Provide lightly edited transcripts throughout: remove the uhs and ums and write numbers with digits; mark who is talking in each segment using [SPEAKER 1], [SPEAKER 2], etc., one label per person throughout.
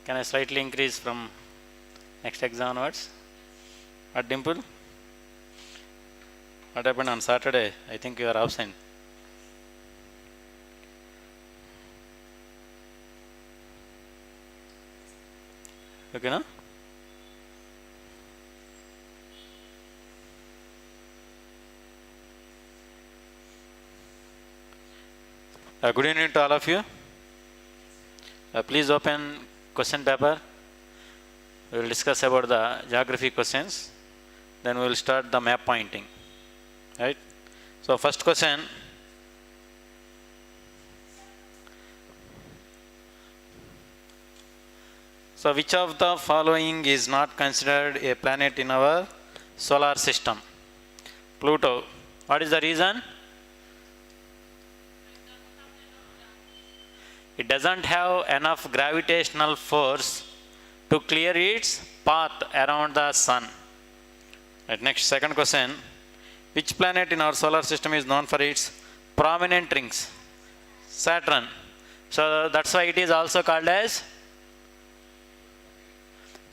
[SPEAKER 1] Can I slightly increase from next exam onwards? What, Dimple? What happened on Saturday? I think you are absent. Okay, no? Good evening to all of you. Please open question paper. We will discuss about the geography questions. Then we will start the map pointing. Right? So first question. So which of the following is not considered a planet in our solar system? Pluto. What is the reason? It doesn't have enough gravitational force to clear its path around the sun. Right, next, second question. Which planet in our solar system is known for its prominent rings? Saturn. So that's why it is also called as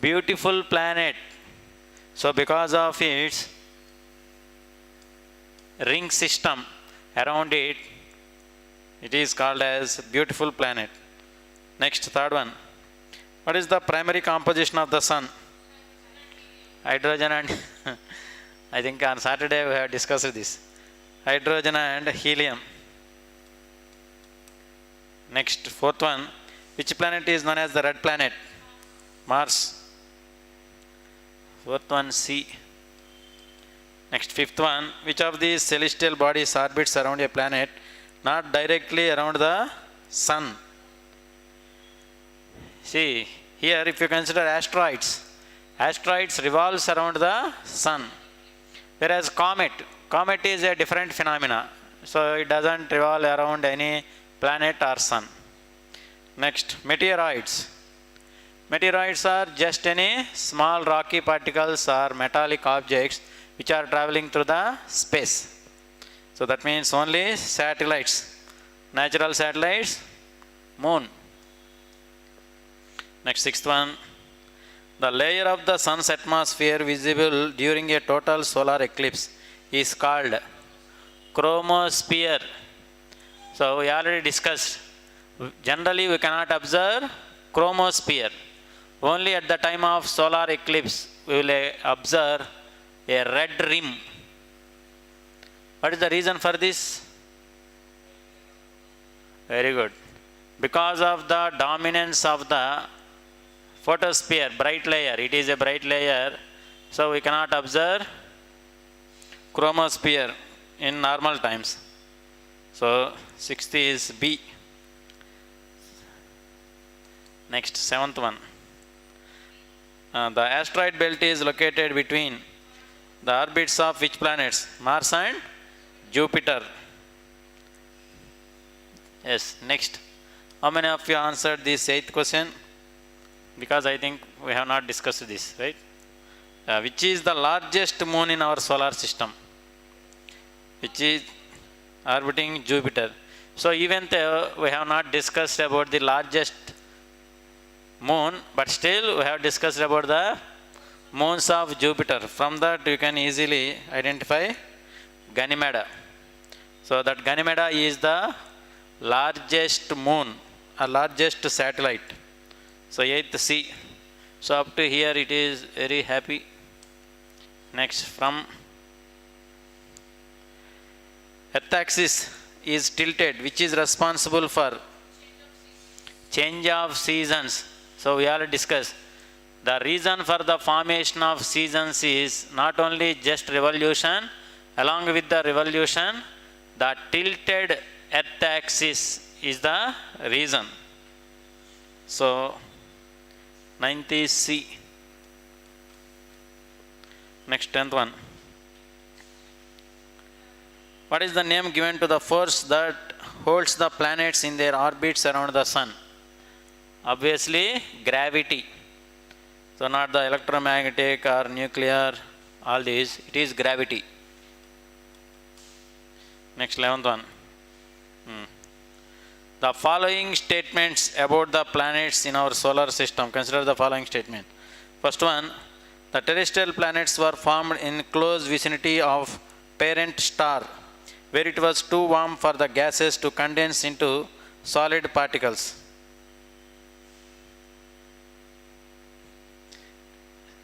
[SPEAKER 1] beautiful planet. So because of its ring system around it, it is called as beautiful planet. Next, third one. What is the primary composition of the sun? Hydrogen and I think on Saturday we have discussed this. Hydrogen and helium. Next, fourth one. Which planet is known as the red planet? Mars. Fourth one, C. Next, fifth one. Which of these celestial bodies orbits around a planet not directly around the sun? See, here if you consider asteroids revolves around the sun. Whereas comet is a different phenomena. So it doesn't revolve around any planet or sun. Next, meteoroids. Meteoroids are just any small rocky particles or metallic objects which are traveling through the space. So that means only satellites, natural satellites, moon. Next, sixth one. The layer of the sun's atmosphere visible during a total solar eclipse is called chromosphere. So we already discussed. Generally we cannot observe chromosphere. Only at the time of solar eclipse we will observe a red rim. What is the reason for this? Very good. Because of the dominance of the photosphere, bright layer. It is a bright layer. So we cannot observe chromosphere in normal times. So sixth is B. Next, seventh one. The asteroid belt is located between the orbits of which planets? Mars and Jupiter. Yes, next. How many of you answered this eighth question? Because I think we have not discussed this, right? Which is the largest moon in our solar system? Which is orbiting Jupiter. So even though we have not discussed about the largest moon, but still we have discussed about the moons of Jupiter. From that you can easily identify Ganymede. So that Ganymede is the largest moon or largest satellite. So eighth C. So up to here it is very happy. Next, from Earth axis is tilted, which is responsible for change of seasons. So we already discussed. The reason for the formation of seasons is not only just revolution, along with the revolution, the tilted Earth axis is the reason. So ninth is C. Next, 10th one. What is the name given to the force that holds the planets in their orbits around the sun? Obviously, gravity. So not the electromagnetic or nuclear, all these, it is gravity. Next, 11th one. The following statements about the planets in our solar system. Consider the following statement. First one, the terrestrial planets were formed in close vicinity of parent star, where it was too warm for the gases to condense into solid particles.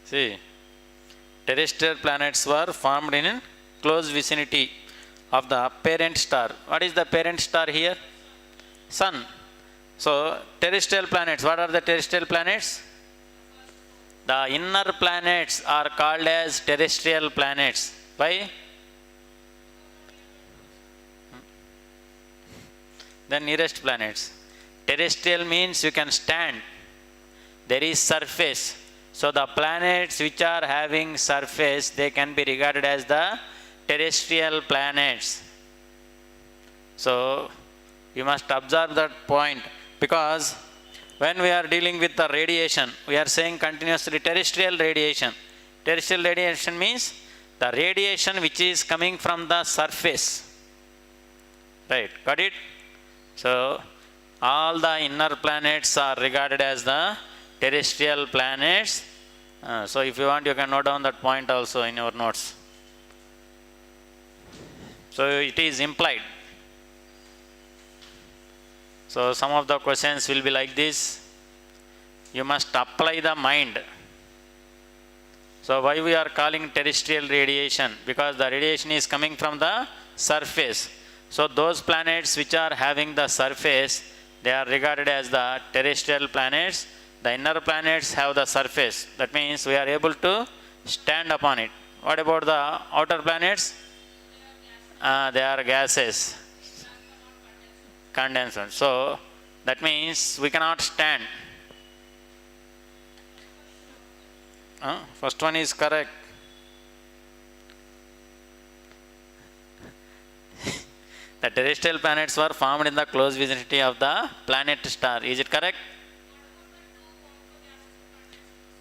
[SPEAKER 1] See, terrestrial planets were formed in close vicinity of the parent star. What is the parent star here? Sun. So, terrestrial planets, what are the terrestrial planets? The inner planets are called as terrestrial planets. Why? The nearest planets. Terrestrial means you can stand. There is surface. So the planets which are having surface, they can be regarded as the terrestrial planets. So you must observe that point, because when we are dealing with the radiation, we are saying continuously terrestrial radiation. Terrestrial radiation means the radiation which is coming from the surface. Right, got it? So all the inner planets are regarded as the terrestrial planets. So if you want, you can note down that point also in your notes. So it is implied. So some of the questions will be like this. You must apply the mind. So why we are calling terrestrial radiation? Because the radiation is coming from the surface. So those planets which are having the surface, they are regarded as the terrestrial planets. The inner planets have the surface. That means we are able to stand upon it. What about the outer planets? They are gases. Condensation. So that means we cannot stand. First one is correct. The terrestrial planets were formed in the close vicinity of the planet star. Is it correct?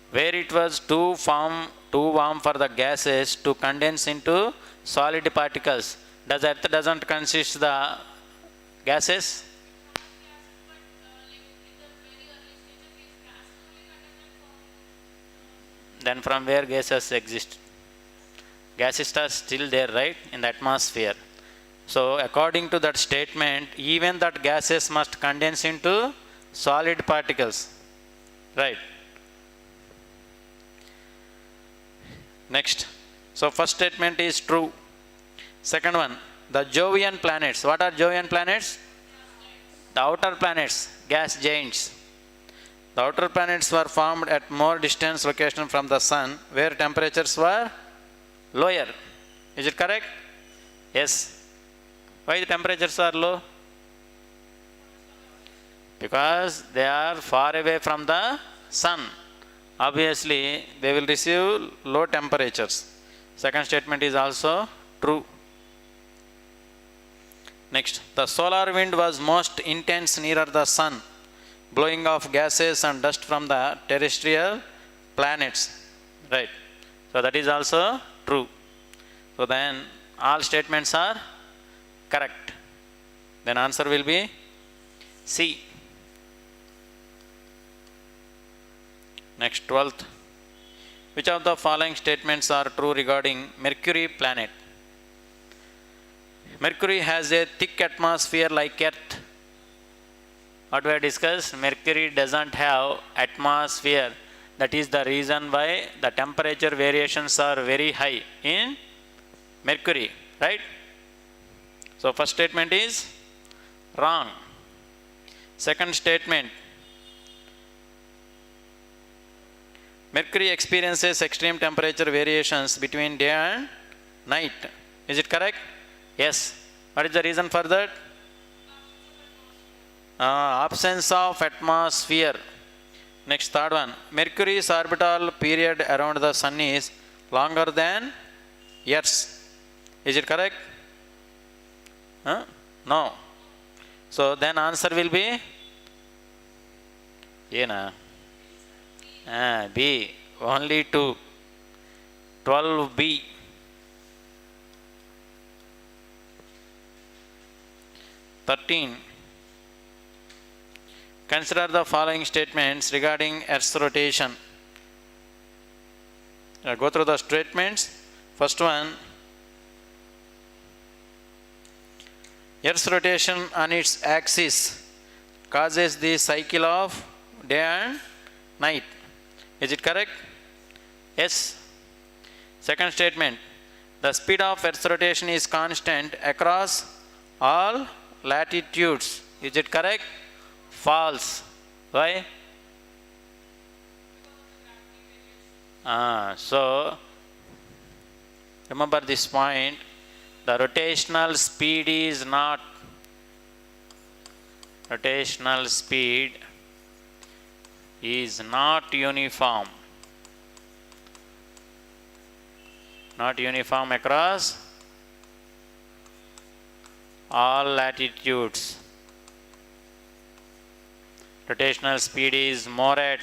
[SPEAKER 1] Where it was too warm for the gases to condense into solid particles. Does Earth doesn't consist the gases? Then from where gases exist? Gases are still there, right, in the atmosphere. So according to that statement, even that gases must condense into solid particles, right? Next. So first statement is true. Second one, the Jovian planets. What are Jovian planets? The outer planets, gas giants. The outer planets were formed at more distant location from the sun, where temperatures were lower. Is it correct? Yes. Why the temperatures are low? Because they are far away from the sun. Obviously, they will receive low temperatures. Second statement is also true. Next, the solar wind was most intense nearer the sun, blowing off gases and dust from the terrestrial planets. Right. So that is also true. So then all statements are correct. Then answer will be C. Next, 12th. Which of the following statements are true regarding Mercury planet? Mercury has a thick atmosphere like Earth. What we have discussed, Mercury doesn't have atmosphere. That is the reason why the temperature variations are very high in Mercury, right? So first statement is wrong. Second statement, Mercury experiences extreme temperature variations between day and night. Is it correct? Yes. What is the reason for that? Absence of atmosphere. Next, third one. Mercury's orbital period around the sun is longer than Earth's. Is it correct? No. So then answer will be B. Only 2. 12B. 13. Consider the following statements regarding Earth's rotation. Go through the statements. First one, Earth's rotation on its axis causes the cycle of day and night. Is it correct? Yes. Second statement, the speed of Earth's rotation is constant across all latitudes. Is it correct? False. Why? So, remember this point, the rotational speed is not uniform. Not uniform across all latitudes. Rotational speed is more at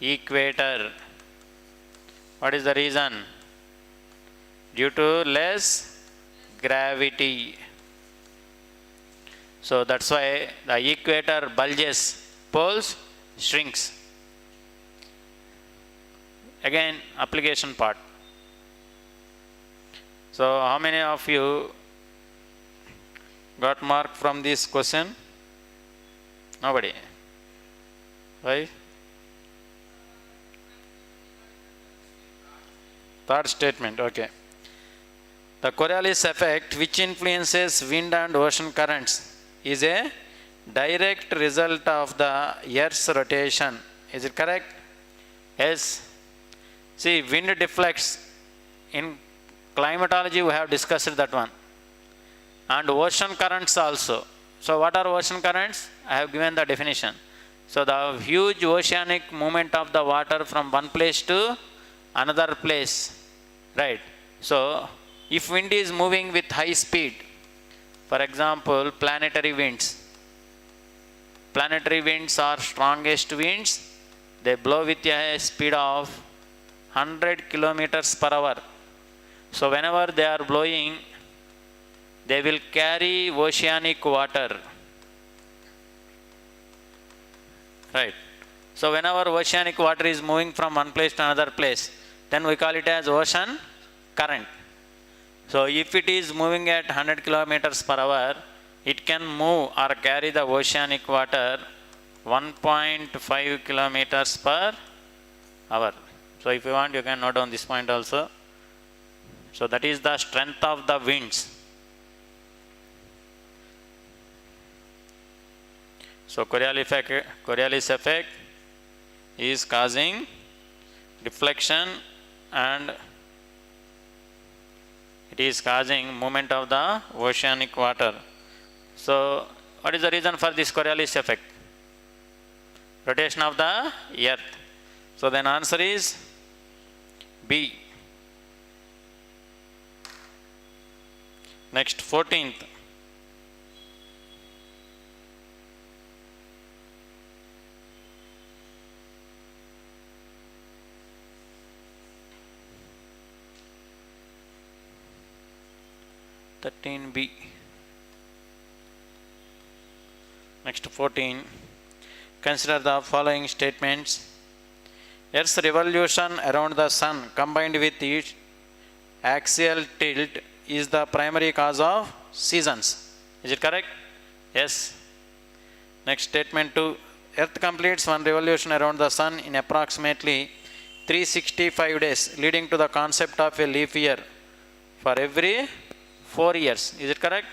[SPEAKER 1] equator. What is the reason? Due to less gravity. So that's why the equator bulges, poles shrinks. Again, application part. So how many of you got mark from this question? Nobody. Why? Third statement, okay. The Coriolis effect, which influences wind and ocean currents, is a direct result of the Earth's rotation. Is it correct? Yes. See, wind deflects. In climatology, we have discussed that one. And ocean currents also. So, what are ocean currents? I have given the definition. So, the huge oceanic movement of the water from one place to another place. Right. So, if wind is moving with high speed, for example, planetary winds. Planetary winds are strongest winds. They blow with a speed of 100 kilometers per hour. So whenever they are blowing, they will carry oceanic water. Right. So whenever oceanic water is moving from one place to another place, then we call it as ocean current. So if it is moving at 100 kilometers per hour, it can move or carry the oceanic water 1.5 kilometers per hour. So if you want, you can note down this point also. So that is the strength of the winds. So Coriolis effect is causing deflection and it is causing movement of the oceanic water. So what is the reason for this Coriolis effect? Rotation of the earth. So then answer is B. Next, 14th. B. Next, 14. Consider the following statements. Earth's revolution around the sun combined with its axial tilt is the primary cause of seasons. Is it correct? Yes. Next, statement 2. Earth completes one revolution around the sun in approximately 365 days, leading to the concept of a leap year for every 4 years. Is it correct?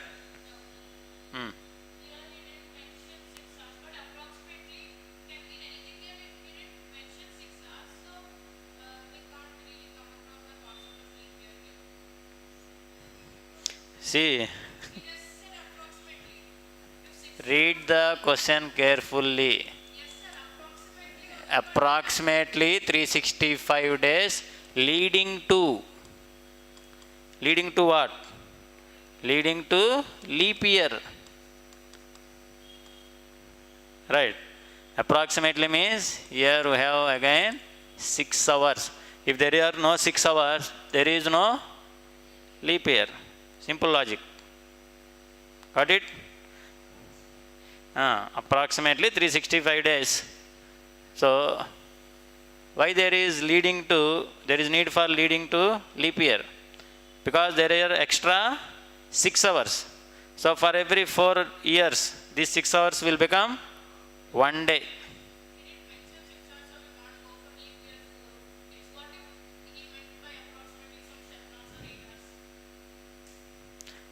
[SPEAKER 1] See, read the question carefully. Approximately 365 days leading to what? Leading to leap year. Right. Approximately means here we have again 6 hours. If there are no 6 hours, there is no leap year. Simple logic. Got it? Approximately 365 days. So why there is need for leading to leap year? Because there are extra 6 hours. So for every 4 years, these 6 hours will become 1 day.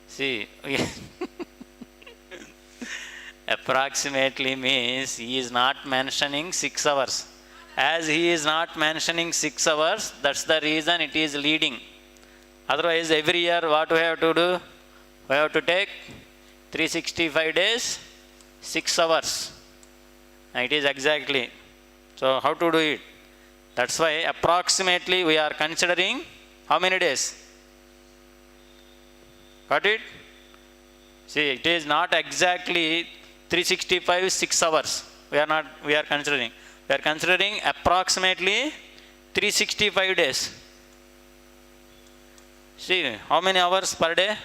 [SPEAKER 1] See, approximately means he is not mentioning 6 hours. As he is not mentioning 6 hours, that's the reason it is leading. Otherwise, every year what we have to do? We have to take 365 days, 6 hours. And it is exactly. So how to do it? That's why approximately we are considering how many days? Got it? See, it is not exactly 365 6 hours. We are considering. We are considering approximately 365 days. See, how many hours per day?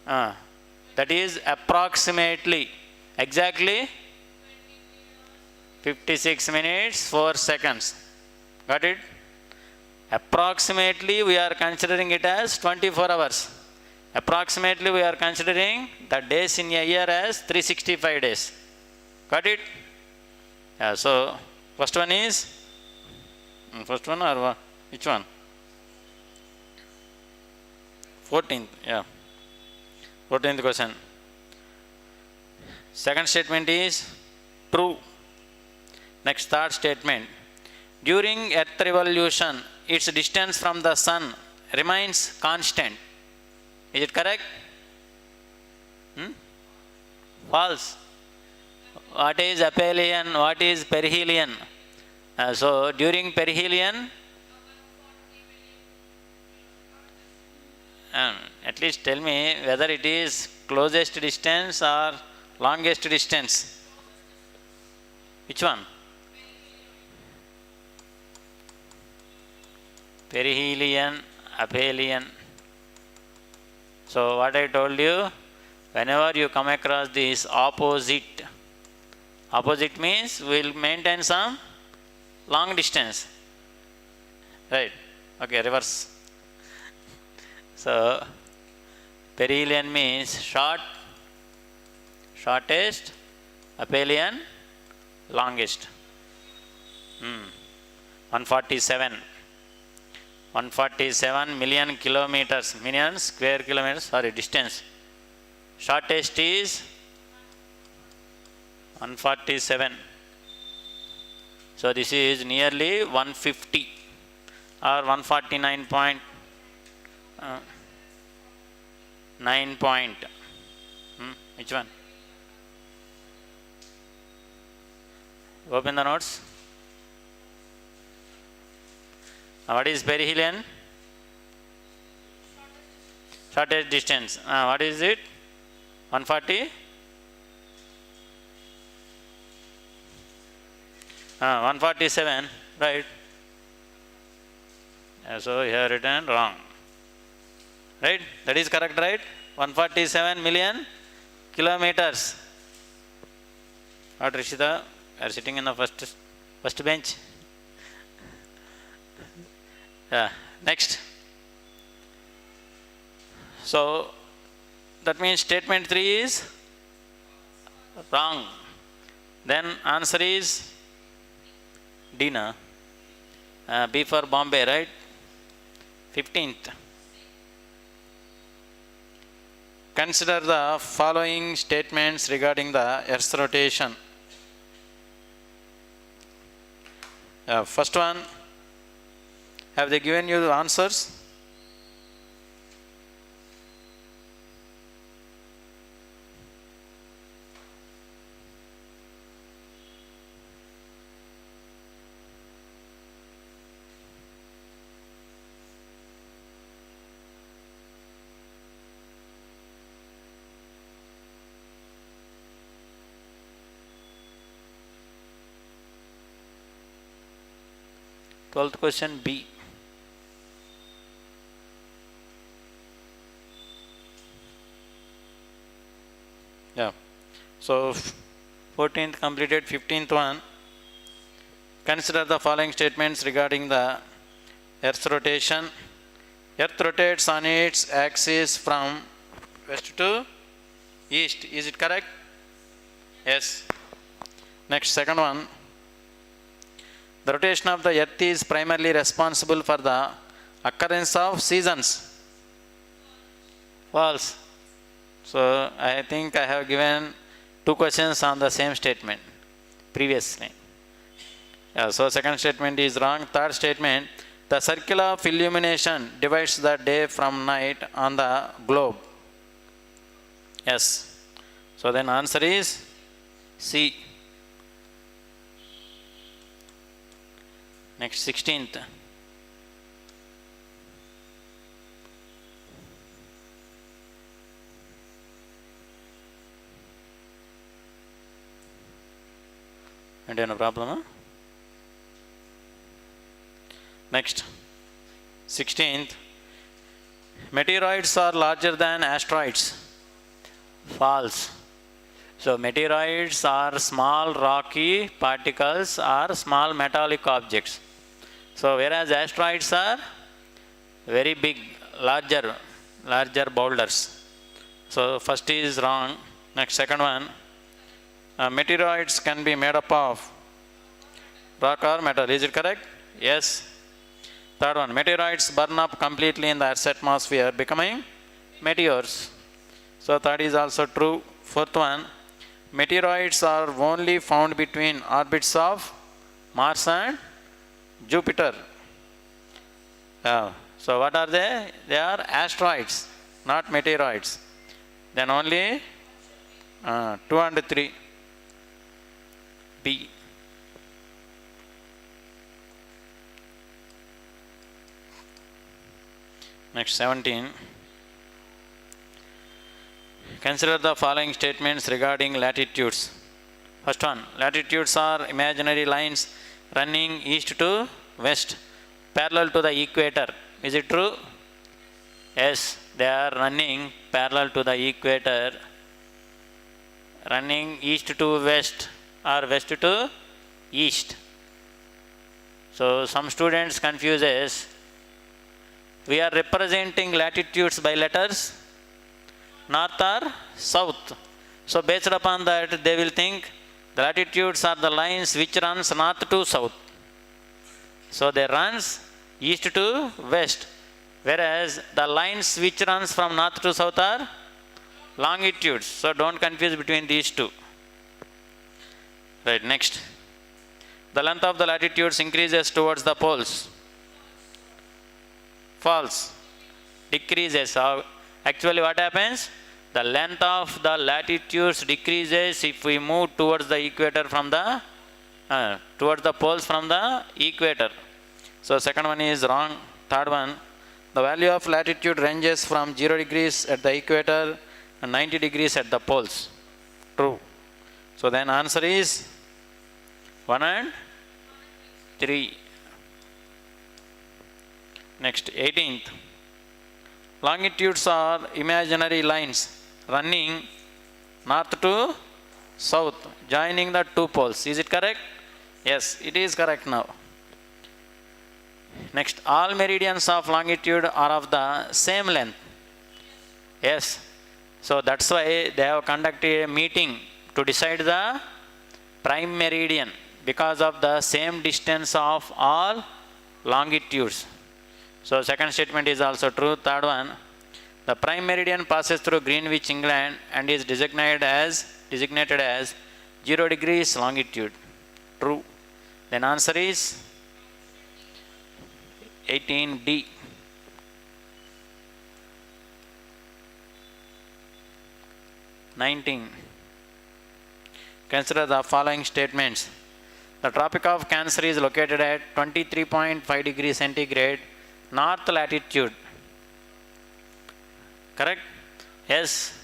[SPEAKER 1] That is approximately, exactly 56 minutes 4 seconds. Got it? Approximately we are considering it as 24 hours. Approximately we are considering the days in a year as 365 days. Got it? So first one is, first one or which one? 14th, 14th question. Second statement is true. Next, third statement. During Earth revolution, its distance from the sun remains constant. Is it correct? False. What is aphelion? What is perihelion? So during perihelion, at least tell me whether it is closest distance or longest distance. Which one? Perihelion, aphelion. So what I told you, whenever you come across this opposite means we will maintain some long distance. Right? Okay, reverse. So perihelion means shortest, aphelion longest. 147 million kilometers, million square kilometers, distance. Shortest is 147. So this is nearly 150 or 149.9 point. Which one? Open the notes. What is perihelion? Shortest distance. What is it? 140? 147, right? So here written wrong. Right? That is correct, right? 147 million kilometers. What, Rishita? You are sitting in the first bench. Next. So that means statement 3 is wrong. Then answer is Dina. B for Bombay, right? 15th. Consider the following statements regarding the Earth's rotation. First one, have they given you the answers? Twelfth question B. So 14th completed, 15th one. Consider the following statements regarding the Earth's rotation. Earth rotates on its axis from west to east. Is it correct? Yes. Next, second one. The rotation of the Earth is primarily responsible for the occurrence of seasons. False. So I think I have given two questions on the same statement previously. So second statement is wrong. Third statement, the circle of illumination divides the day from night on the globe. Yes. So then answer is C. Next, 16th. And no problem, huh? Next, 16th. Meteoroids are larger than asteroids. False. So meteoroids are small rocky particles or small metallic objects. So whereas asteroids are very big, larger boulders. So first is wrong. Next, second one. Meteoroids can be made up of rock or metal. Is it correct? Yes. Third one. Meteoroids burn up completely in the Earth's atmosphere, becoming meteors. So third is also true. Fourth one. Meteoroids are only found between orbits of Mars and Jupiter. So what are they? They are asteroids, not meteoroids. Then only 2 and 3. B. Next, 17. Consider the following statements regarding latitudes. First one, latitudes are imaginary lines running east to west, parallel to the equator. Is it true? Yes, they are running parallel to the equator, running east to west or west to east. So some students confuses. We are representing latitudes by letters, north or south. So based upon that, they will think the latitudes are the lines which runs north to south. So they runs east to west, whereas the lines which runs from north to south are longitudes. So don't confuse between these two. Right, next. The length of the latitudes increases towards the poles. False. Decreases. Actually what happens? The length of the latitudes decreases if we move towards the equator from the towards the poles from the equator. So second one is wrong. Third one, the value of latitude ranges from 0 degrees at the equator and 90 degrees at the poles. True. So then answer is 1 and 3. Next, 18th. Longitudes are imaginary lines running north to south, joining the two poles. Is it correct? Yes, it is correct now. Next, all meridians of longitude are of the same length. Yes. So that's why they have conducted a meeting to decide the prime meridian, because of the same distance of all longitudes. So second statement is also true. Third one, the prime meridian passes through Greenwich, England and is designated as 0 degrees longitude. True. Then answer is 18D. Consider the following statements. The Tropic of Cancer is located at 23.5 degrees centigrade north latitude. Correct? Yes.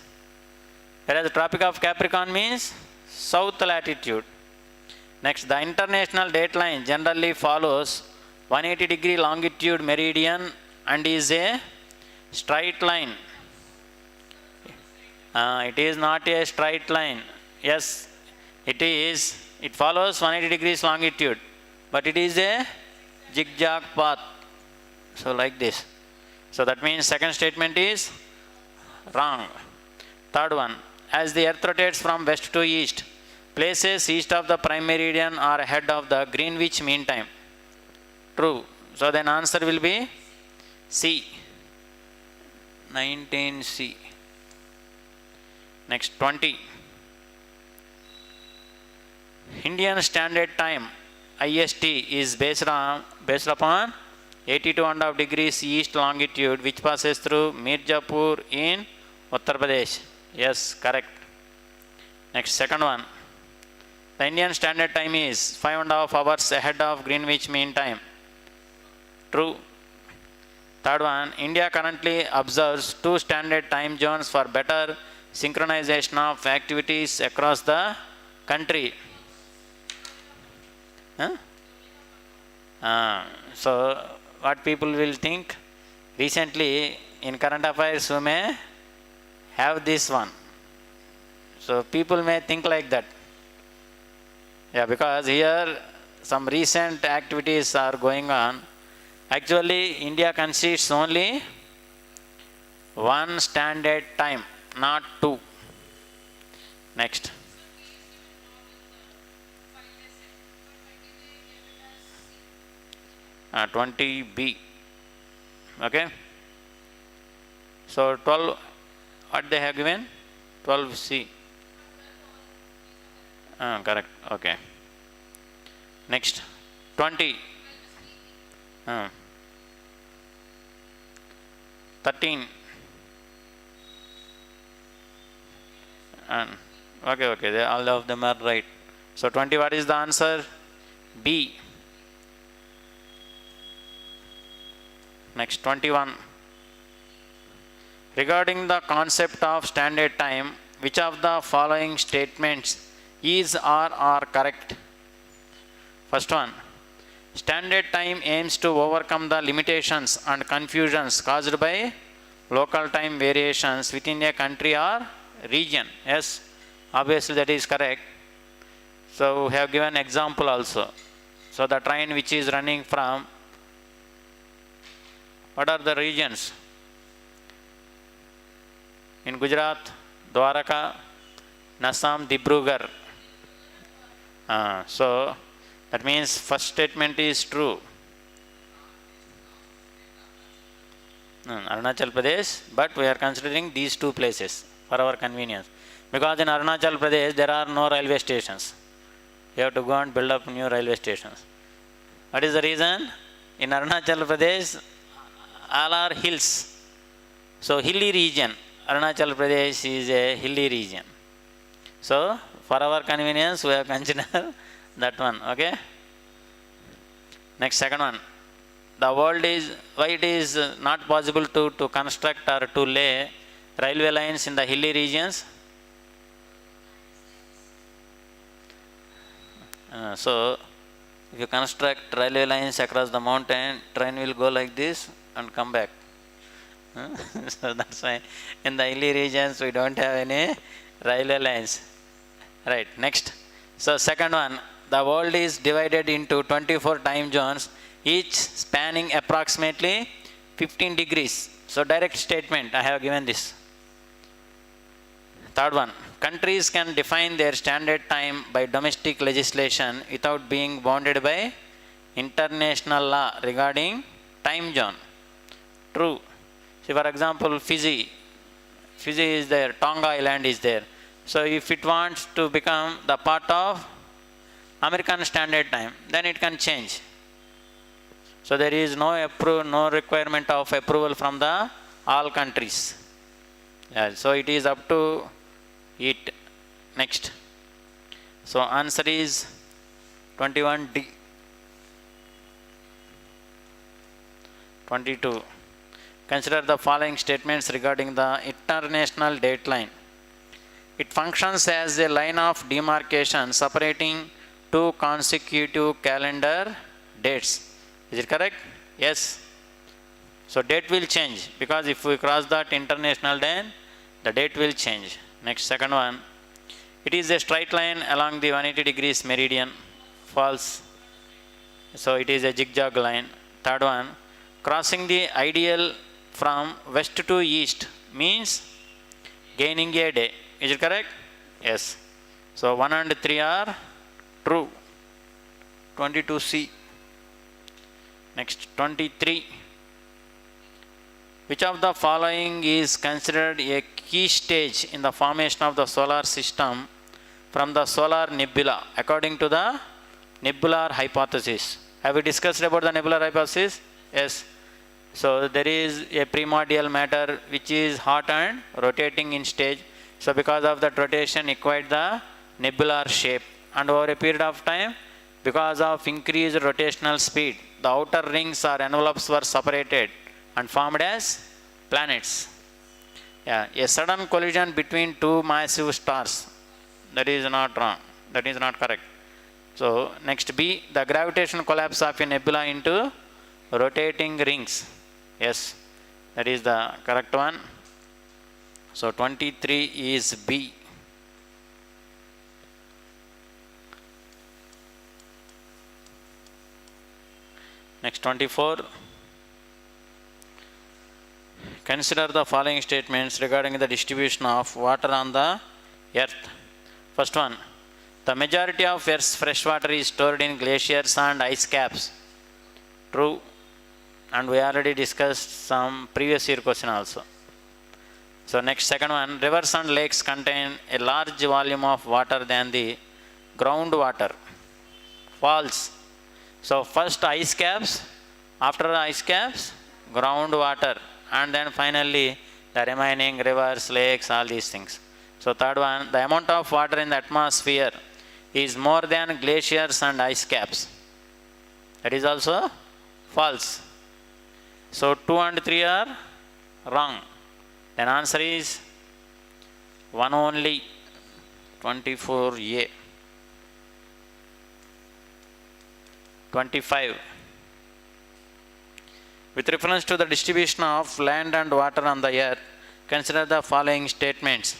[SPEAKER 1] Whereas the Tropic of Capricorn means south latitude. Next, the international dateline generally follows 180 degree longitude meridian and is a straight line. It is not a straight line. Yes, it follows 180 degrees longitude, but it is a zigzag path. So like this. So that means second statement is wrong. Third one, as the earth rotates from west to east, places east of the prime meridian are ahead of the Greenwich mean time. True. So then answer will be C. 19C. Next 20. Indian Standard Time IST is based upon 82.5 degrees east longitude, which passes through Mirzapur in Uttar Pradesh. Yes, correct. Next, second one. The Indian Standard Time is 5.5 hours ahead of Greenwich Mean Time. True. Third one. India currently observes 2 standard time zones for better synchronization of activities across the country. Huh? So, what people will think? Recently, in current affairs, we may have this one. So, people may think like that. Yeah, because here some recent activities are going on. Actually, India consists only 1 standard time, not 2. Next. 20B. Okay. So 12, what they have given? 12C. Correct. Okay. Next. 20. 13. Okay. All of them are right. So 20, what is the answer? B. Next, 21. Regarding the concept of standard time, which of the following statements is or are correct? First one. Standard time aims to overcome the limitations and confusions caused by local time variations within a country or region. Yes, obviously that is correct. So we have given example also. So the train which is running from, what are the regions? In Gujarat, Dwaraka, Assam, Dibrugarh. So that means first statement is true. Arunachal Pradesh, but we are considering these 2 places for our convenience. Because in Arunachal Pradesh there are no railway stations. You have to go and build up new railway stations. What is the reason? In Arunachal Pradesh, all are hills. So hilly region. Arunachal Pradesh is a hilly region. So for our convenience, we have considered that one. Okay. Next, second one. The world is, why it is not possible to construct or to lay railway lines in the hilly regions? So if you construct railway lines across the mountain, train will go like this and come back. So that's why in the hilly regions we don't have any railway lines. Right, next. So second one, the world is divided into 24 time zones, each spanning approximately 15 degrees. So direct statement, I have given this. Third one, countries can define their standard time by domestic legislation without being bounded by international law regarding time zone. True. See, for example, Fiji is there, Tonga Island is there. So if it wants to become the part of American Standard Time, then it can change. So there is no requirement of approval from the all countries. Yeah, so it is up to it. Next. So answer is 21D. 22. Consider the following statements regarding the international dateline. It functions as a line of demarcation separating 2 consecutive calendar dates. Is it correct? Yes. So date will change, because if we cross that international, then the date will change. Next, second one. It is a straight line along the 180 degrees meridian. False. So it is a zigzag line. Third one, crossing the ideal from west to east means gaining a day. Is it correct? Yes. So 1 and 3 are true. 22C. Next, 23. Which of the following is considered a key stage in the formation of the solar system from the solar nebula according to the nebular hypothesis? Have we discussed about the nebular hypothesis? Yes. So there is a primordial matter which is hot and rotating in stage. So because of that rotation acquired the nebular shape, and over a period of time, because of increased rotational speed, the outer rings or envelopes were separated and formed as planets. Yeah, a sudden collision between two massive stars. That is not wrong. That is not correct. So next B, the gravitational collapse of a nebula into rotating rings. Yes, that is the correct one. So 23 is B. Next 24. Consider the following statements regarding the distribution of water on the earth. First one, the majority of Earth's fresh water is stored in glaciers and ice caps. True. And we already discussed some previous year question also. So next, second one, rivers and lakes contain a large volume of water than the groundwater. False. So first ice caps, after the ice caps, groundwater, and then finally the remaining rivers, lakes, all these things. So third one, the amount of water in the atmosphere is more than glaciers and ice caps. That is also false. So 2 and 3 are wrong. Then answer is 1 only, 24A. 25. With reference to the distribution of land and water on the earth, consider the following statements.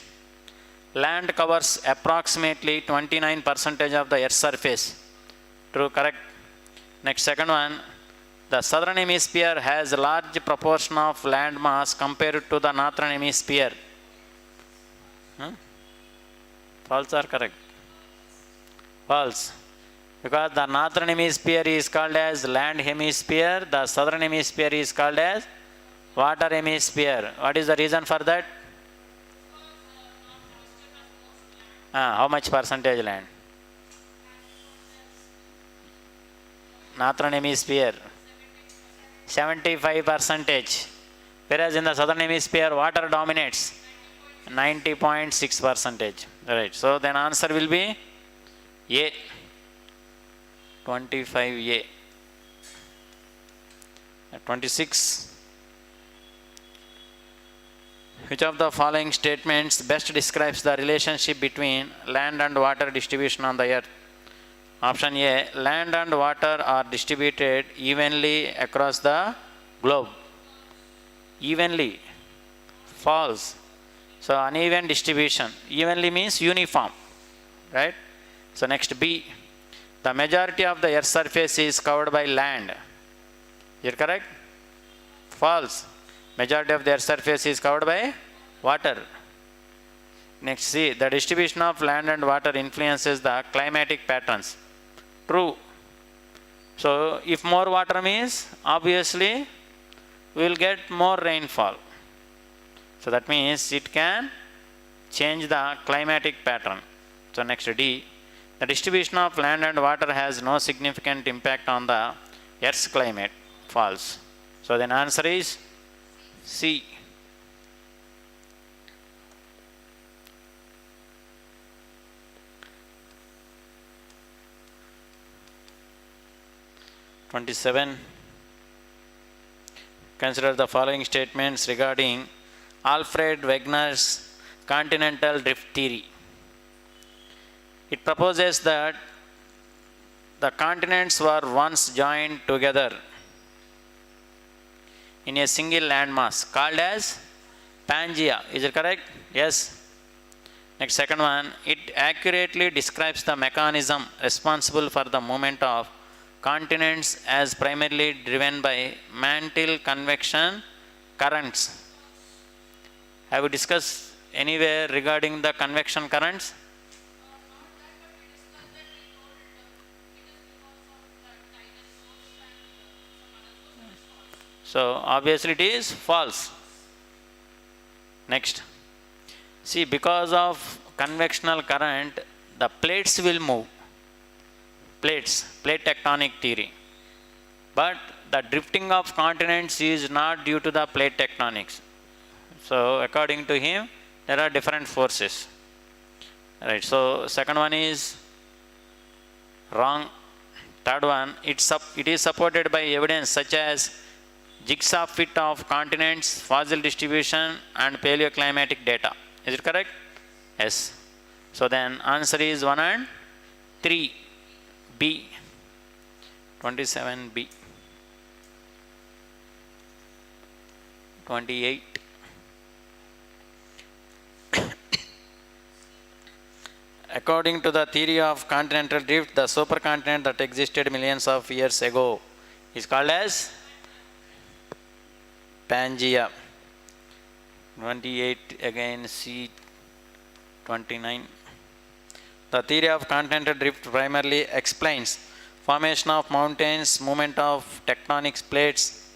[SPEAKER 1] Land covers approximately 29% of the earth's surface. True, correct. Next, second one, the southern hemisphere has a large proportion of land mass compared to the northern hemisphere. False or correct? False. Because the northern hemisphere is called as land hemisphere, the southern hemisphere is called as water hemisphere. What is the reason for that? How much percentage land? Northern hemisphere 75%, whereas in the southern hemisphere water dominates 90.6%. Right. So then answer will be A. 25A. 26. Which of the following statements best describes the relationship between land and water distribution on the earth? Option A, land and water are distributed evenly across the globe. Evenly. False. So uneven distribution. Evenly means uniform. Right? So next B, the majority of the earth's surface is covered by land. Is it correct? False. Majority of the earth's surface is covered by water. Next C, the distribution of land and water influences the climatic patterns. True. So if more water means obviously we will get more rainfall. So that means it can change the climatic pattern. So next D, the distribution of land and water has no significant impact on the Earth's climate. False. So then answer is C. (27) Consider the following statements regarding Alfred Wegener's continental drift theory. It proposes that the continents were once joined together in a single landmass called as Pangea. Is it correct? Yes. Next, second one, it accurately describes the mechanism responsible for the movement of continents as primarily driven by mantle convection currents. Have you discussed anywhere regarding the convection currents? So obviously it is false. Next, see, because of convectional current, the plates will move. Plate tectonic theory. But the drifting of continents is not due to the plate tectonics. So according to him, there are different forces. Right. So second one is wrong. Third one, it is supported by evidence such as jigsaw fit of continents, fossil distribution, and paleoclimatic data. Is it correct? Yes. So then answer is 1 and 3. B. 27B. 28. According to the theory of continental drift, the supercontinent that existed millions of years ago is called as Pangea. 28 again, C. 29. The theory of continental drift primarily explains formation of mountains, movement of tectonic plates,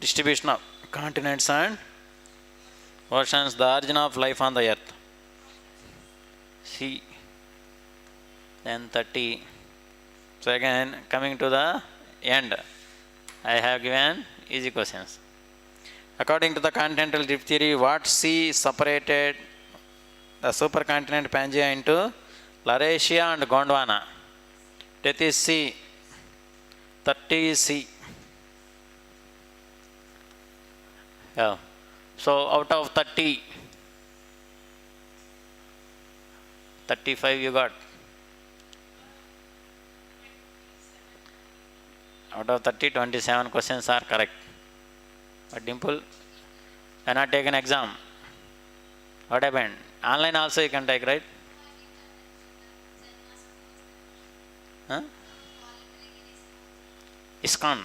[SPEAKER 1] distribution of continents and oceans, the origin of life on the earth. C. Then 30. So again, coming to the end, I have given easy questions. According to the continental drift theory, what sea separated the supercontinent Pangea into Laurasia and Gondwana? That is C. 30 is C. Yeah. So out of 30, 35 you got. Out of 30, 27 questions are correct. But Dimple, cannot take an exam. What happened? Online also you can take, right? Huh? ISKCON.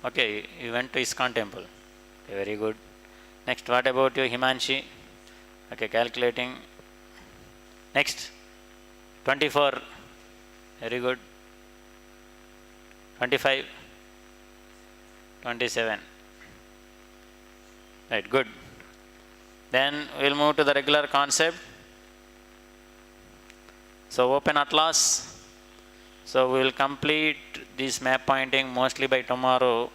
[SPEAKER 1] Okay, you went to ISKCON temple. Okay, very good. Next, what about you, Himanshi? Okay, calculating. Next, 24. Very good. 25. 27. Right, good. Then we'll move to the regular concept. So open Atlas. So we will complete this map pointing mostly by tomorrow.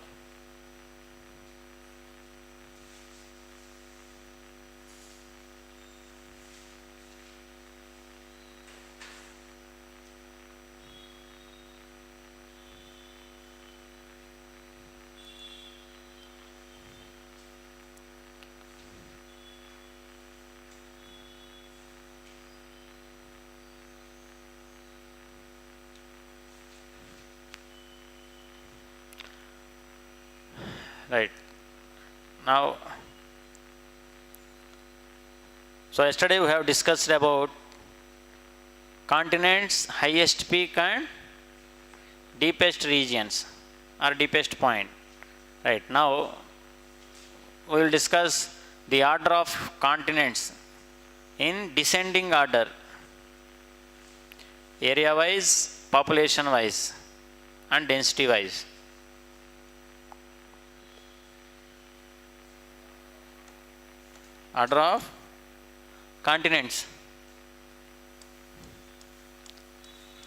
[SPEAKER 1] Right. Now, so yesterday we have discussed about continents, highest peak and deepest regions or deepest point. Right. Now, we will discuss the order of continents in descending order, area wise, population wise and density wise. Order of continents.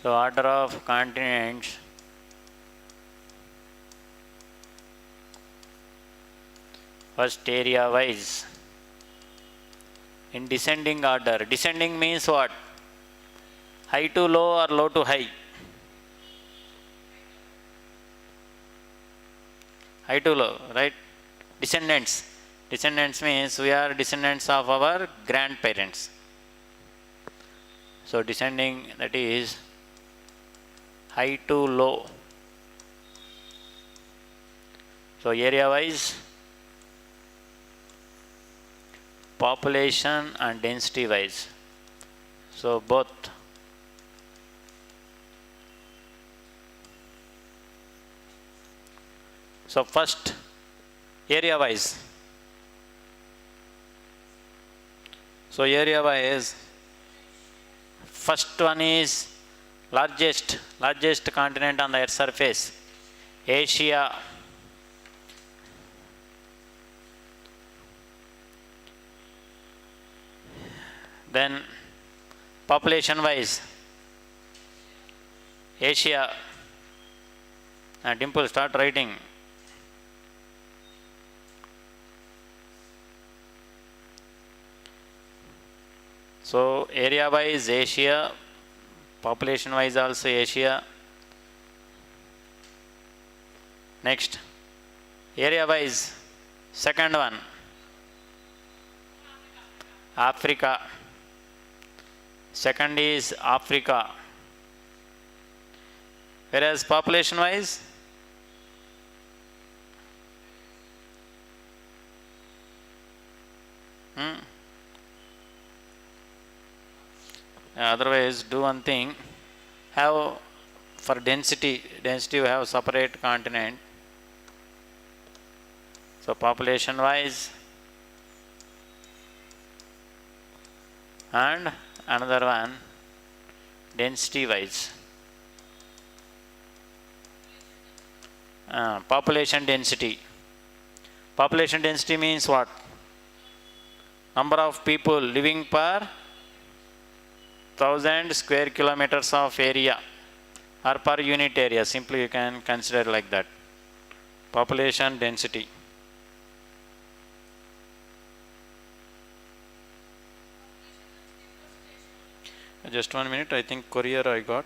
[SPEAKER 1] So order of continents first area wise in descending order. Descending means what? High to low or low to high? High to low, right? Descendants. Descendants means we are descendants of our grandparents. So descending, that is high to low. So area wise, population and density wise. So both. So first, area wise. So area wise, first one is largest continent on the earth's surface, Asia. Then population wise, Asia. Dimple, start writing. So area wise Asia, population wise also Asia. Next, area wise, second one, Africa. Second is Africa. Whereas population wise, otherwise do one thing, have for density we have separate continent. So population wise and another one density wise. Population density. Population density means what? Number of people living per 1000 square kilometers of area or per unit area. Simply you can consider like that. Population density. Just 1 minute, I think courier I got.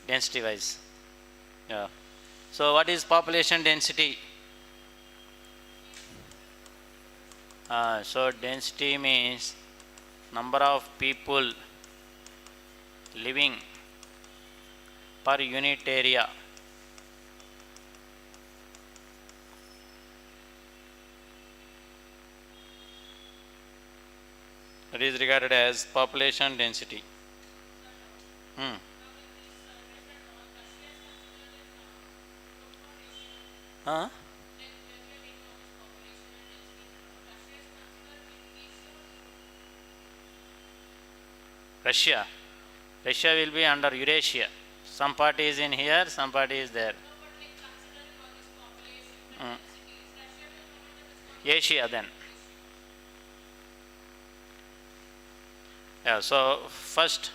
[SPEAKER 1] Density wise. Yeah. So what is population density? So density means number of people living per unit area. That is regarded as population density. Russia will be under Eurasia. Some part is in here, some part is there. Asia then. Yeah, so first,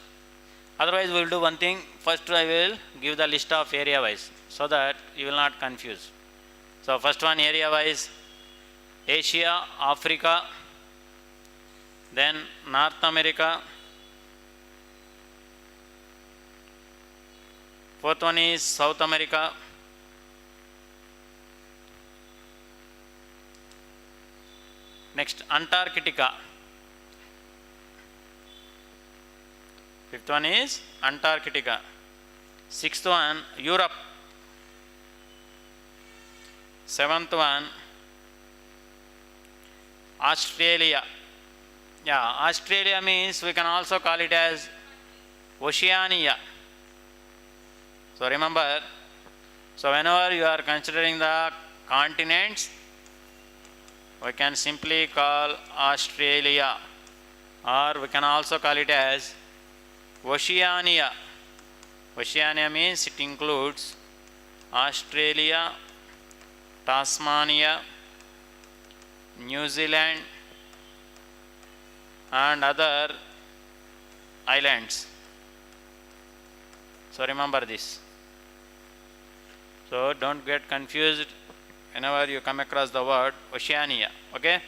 [SPEAKER 1] otherwise we will do one thing. First I will give the list of area wise so that you will not confuse. So first one area wise, Asia, Africa, then North America. Fourth one is South America. Next, Antarctica. Fifth one is Antarctica. Sixth one, Europe. Seventh one, Australia. Yeah, Australia means we can also call it as Oceania. So remember, so whenever you are considering the continents, we can simply call Australia, or we can also call it as Oceania. Oceania means it includes Australia, Tasmania, New Zealand and other islands. So remember this. So don't get confused whenever you come across the word Oceania. Okay?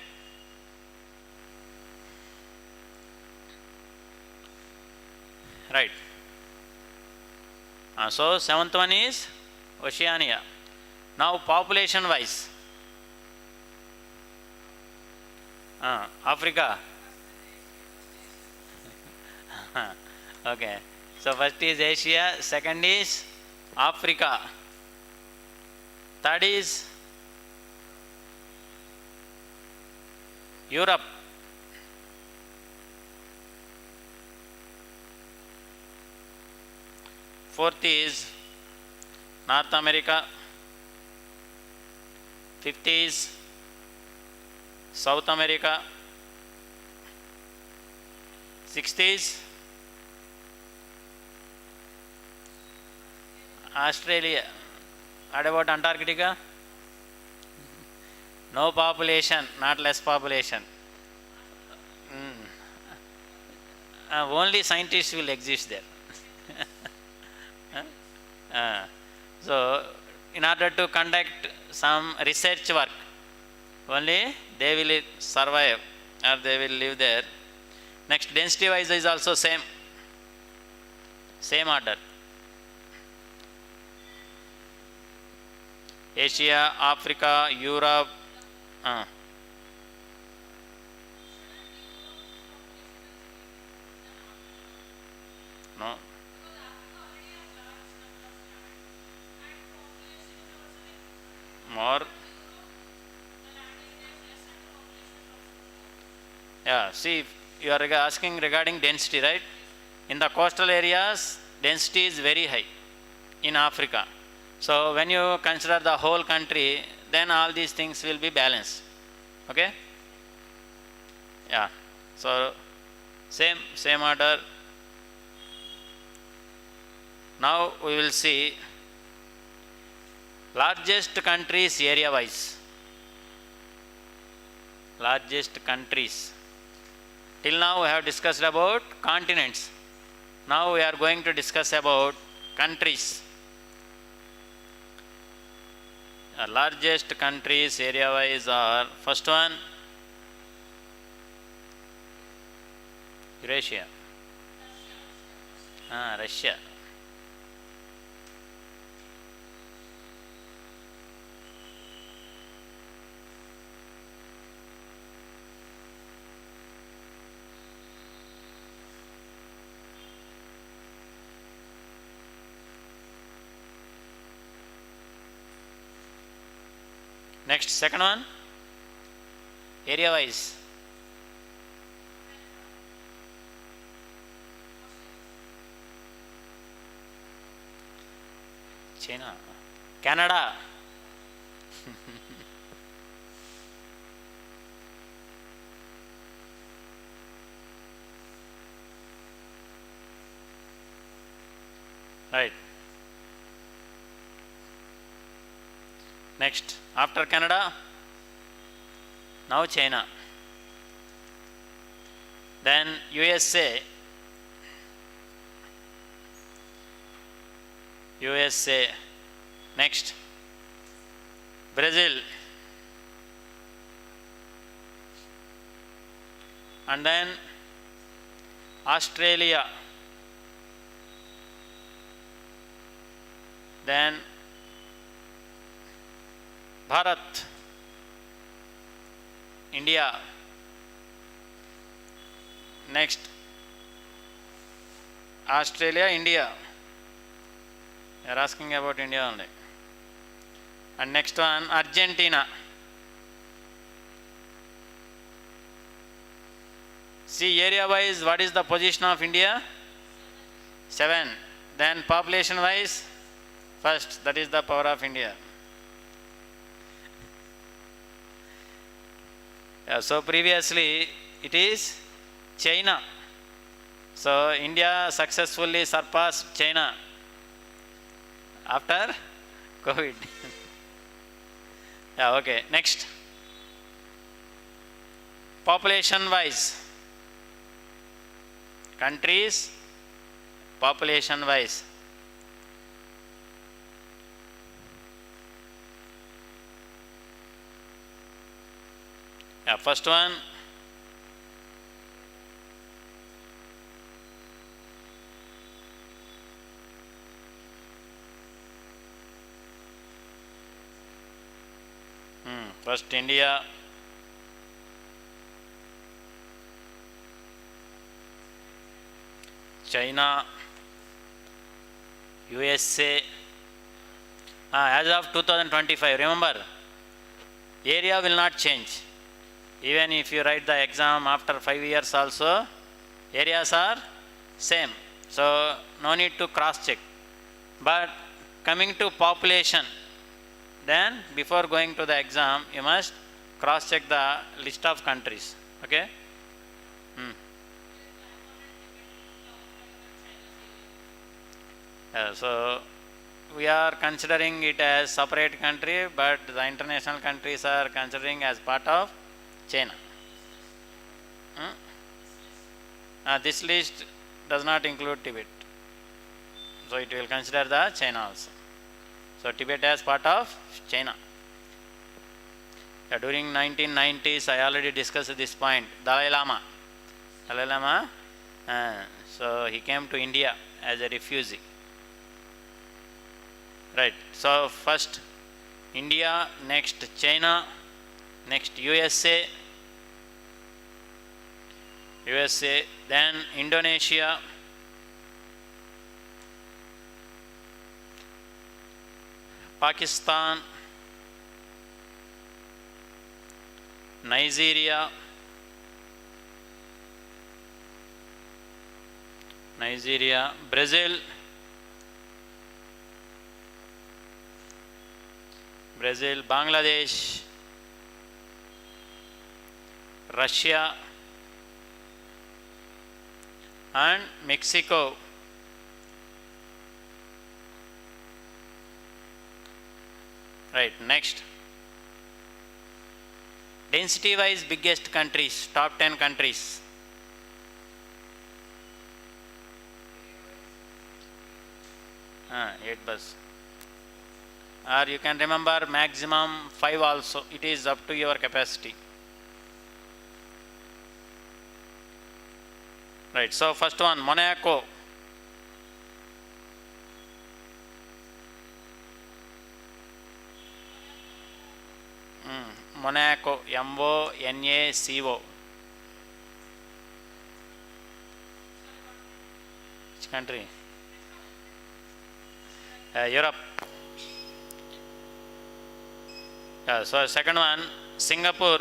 [SPEAKER 1] Right. So seventh one is Oceania. Now population wise. Africa. Okay. So first is Asia, second is Africa, third is Europe, fourth is North America, fifth is South America, sixth is Australia. What about Antarctica? No population, not less population. Only scientists will exist there. So, in order to conduct some research work, only they will survive or they will live there. Next, density wise is also same order. Asia, Africa, Europe. No. More. Yeah, see, you are asking regarding density, right? In the coastal areas, density is very high in Africa. So when you consider the whole country, then all these things will be balanced. Okay? Yeah. So same order. Now we will see largest countries area wise. Largest countries. Till now we have discussed about continents. Now we are going to discuss about countries. Largest countries area wise are, first one Eurasia, Russia. Next, second one, area wise. China, Canada. Right. Next, after Canada, now China, then USA, next Brazil, and then Australia, then Bharat, India, next Australia, India. You are asking about India only. And next one, Argentina. See, area wise, what is the position of India? 7. Then population wise, first, that is the power of India. So previously it is China. So India successfully surpassed China after COVID. Yeah, okay. Next. Population wise. Countries, population wise. Yeah, first one. First India. China, USA. As of 2025, remember, area will not change. Even if you write the exam after 5 years also, areas are same. So, no need to cross check. But coming to population, then before going to the exam, you must cross check the list of countries. Okay? So, we are considering it as separate country, but the international countries are considering as part of China. This list does not include Tibet. So, it will consider the China also. So, Tibet as part of China. During 1990s, I already discussed this point. Dalai Lama. So he came to India as a refugee. Right. So first India, next China, next USA, then Indonesia, Pakistan, Nigeria, Brazil, Bangladesh, Russia, and Mexico. Right, next. Density wise biggest countries, top 10 countries. Eight bus. Or you can remember maximum 5 also. It is up to your capacity. Right. So first one, Monaco. Monaco, MONACO. Which country? Europe. So second one, Singapore.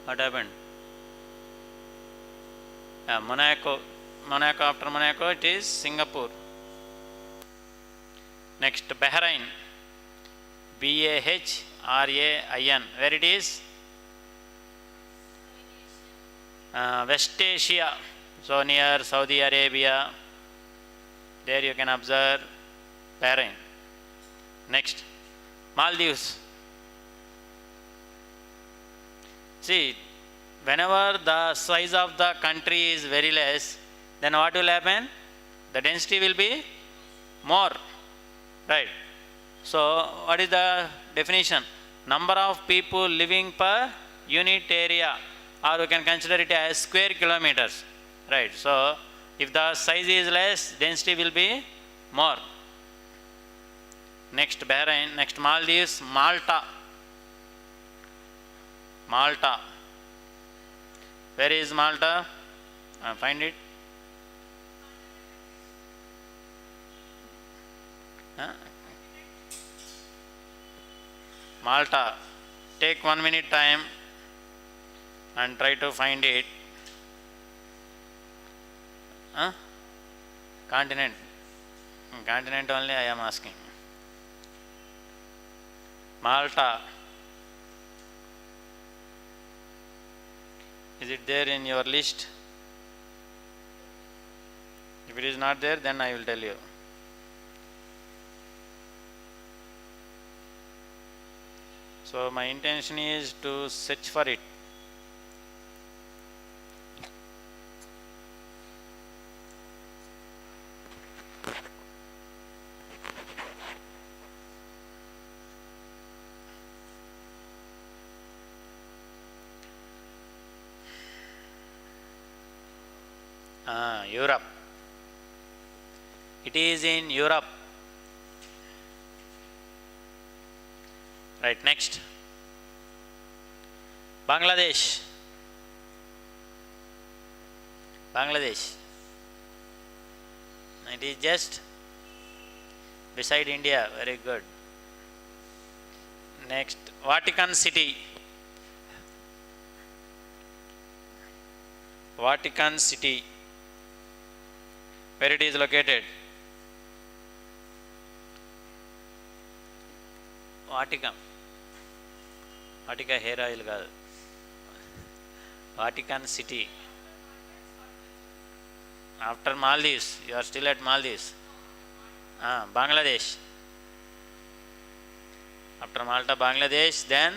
[SPEAKER 1] What happened? Monaco. After Monaco, it is Singapore. Next, Bahrain. BAHRAIN. Where it is? West Asia. So near Saudi Arabia. There you can observe Bahrain. Next, Maldives. See, whenever the size of the country is very less, then what will happen? The density will be more. Right. So, what is the definition? Number of people living per unit area, or we can consider it as square kilometers. Right. So, if the size is less, density will be more. Next, Bahrain. Next, Maldives. Malta. Where is Malta? Find it. Malta. Take 1 minute time and try to find it. Continent. Continent only I am asking. Malta. Is it there in your list? If it is not there, then I will tell you. So my intention is to search for it. Europe. It is in Europe. Right, next. Bangladesh. Bangladesh. It is just beside India. Very good. Next, Vatican City. Vatican City. Where it is located? Vatican. Vatican hair oil kaadu. Vatican City. After Maldives, you are still at Maldives. Bangladesh. After Malta, Bangladesh, then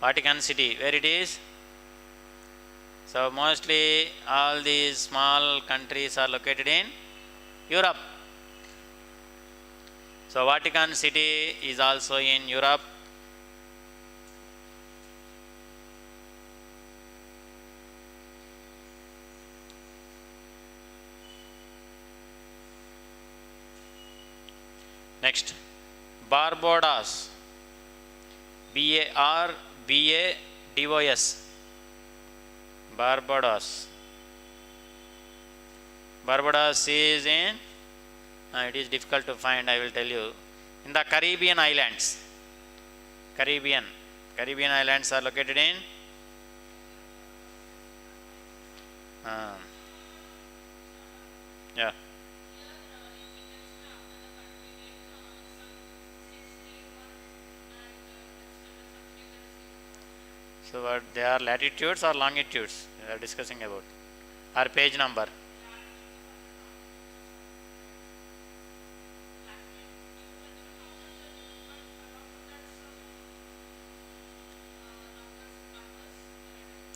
[SPEAKER 1] Vatican City. Where it is? So mostly all these small countries are located in Europe. So Vatican City is also in Europe. Next, Barbados. Barbados. Barbados. Barbados is in, it is difficult to find, I will tell you, in the Caribbean islands. Caribbean islands are located in yeah. So what they are, latitudes or longitudes we are discussing about, or page number?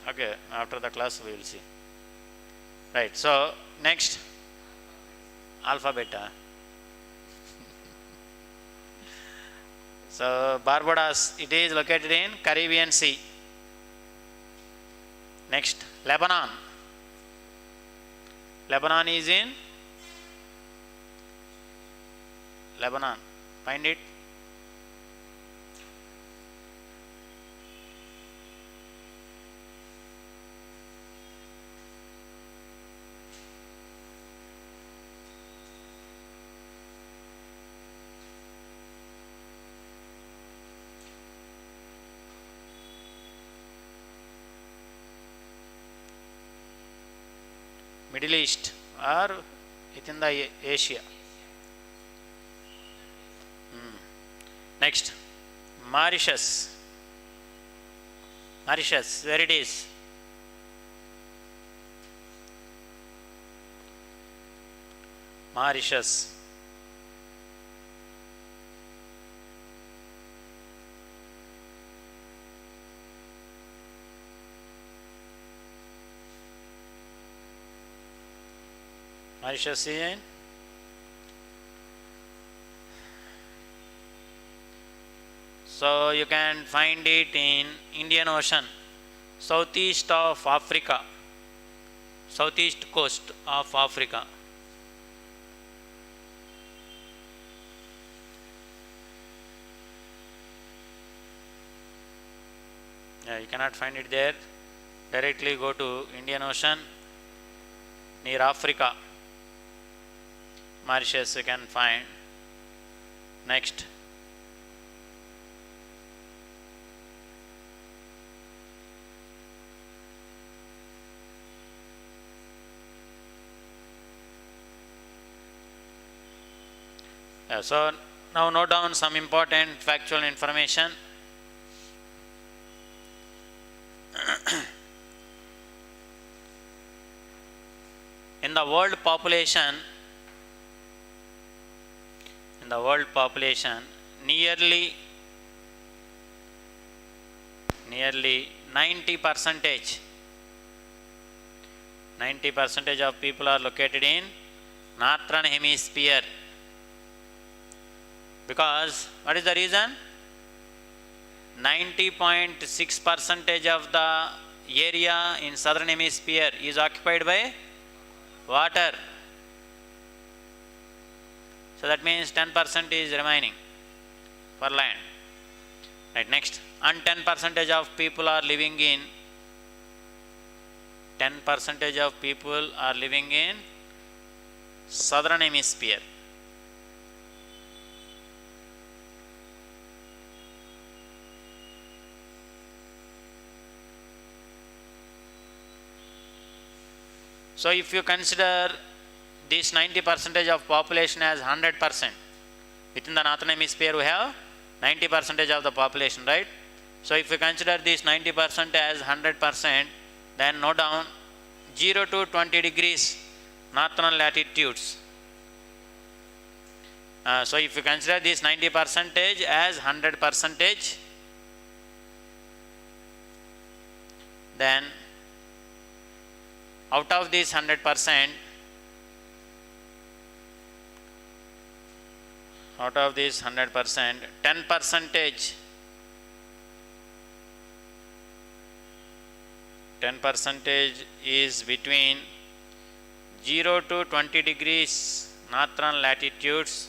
[SPEAKER 1] Okay, after the class we will see. Right, so next, alpha beta. So Barbados, it is located in Caribbean Sea. Next, Lebanon. Lebanon is in Lebanon. Find it. Middle East or within the Asia. Next, Mauritius. Mauritius, where it is? Mauritius. Mauritius is in so you can find it in Indian Ocean, southeast of Africa, southeast coast of Africa. You cannot find it there. Directly go to Indian Ocean near Africa. Mauritius you can find. Next, so now note down some important factual information. the world population, nearly 90% of people are located in northern hemisphere. Because what is the reason? 90.6% of the area in southern hemisphere is occupied by water. So that means 10% is remaining for land. Right, next. And 10% of people are living in 10% of people are living in southern hemisphere. So if you consider this 90% of population as 100%, within the northern hemisphere we have 90% of the population, right? So if you consider this 90% as 100%, then note down 0 to 20 degrees northern latitudes. So if you consider this 90% as 100%, then out of this 100%, 10% is between 0 to 20 degrees northern latitudes,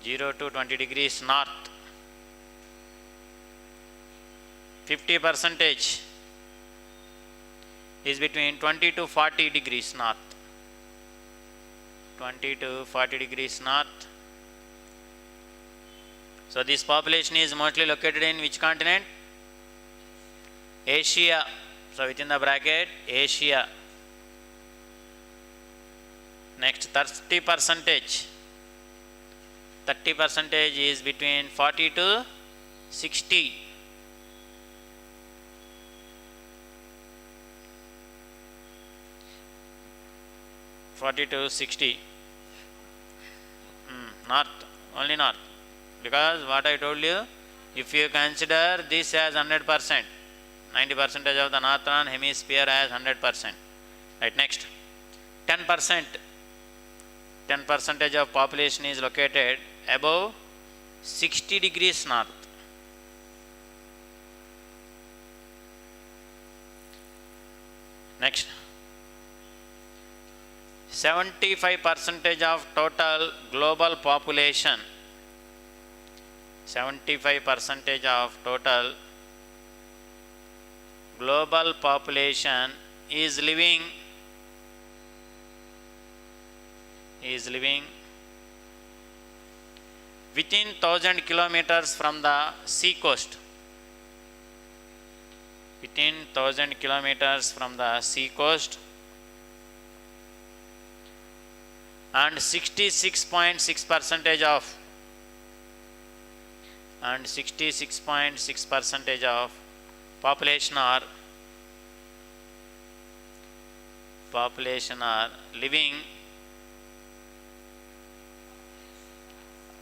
[SPEAKER 1] 0 to 20 degrees north. 50% is between 20 to 40 degrees north. 20 to 40 degrees north. So this population is mostly located in which continent? Asia. So within the bracket, Asia. Next, 30%. 30% is between 40 to 60. 40 to 60. North, only north. Because what I told you, if you consider this as 100%, 90% of the northern hemisphere as 100%. Right, next. 10%. 10% of population is located above 60 degrees north. Next. 75% of total global population, 75% of total global population is living within 1000 kilometers from the sea coast. Within 1000 kilometers from the sea coast. And 66.6% of population are living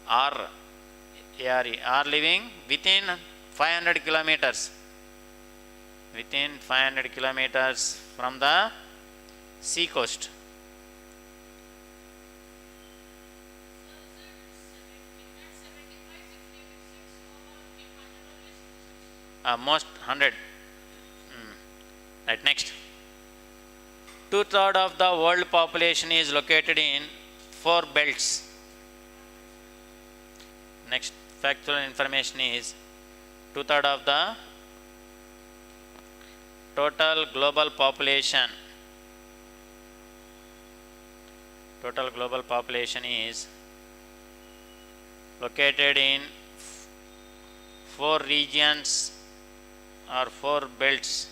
[SPEAKER 1] are living within 500 kilometers from the sea coast. Most 100. Right, next. 2/3 of the world population is located in 4 belts. Next factual information is 2/3 of the total global population. Total global population is located in 4 regions or 4 belts.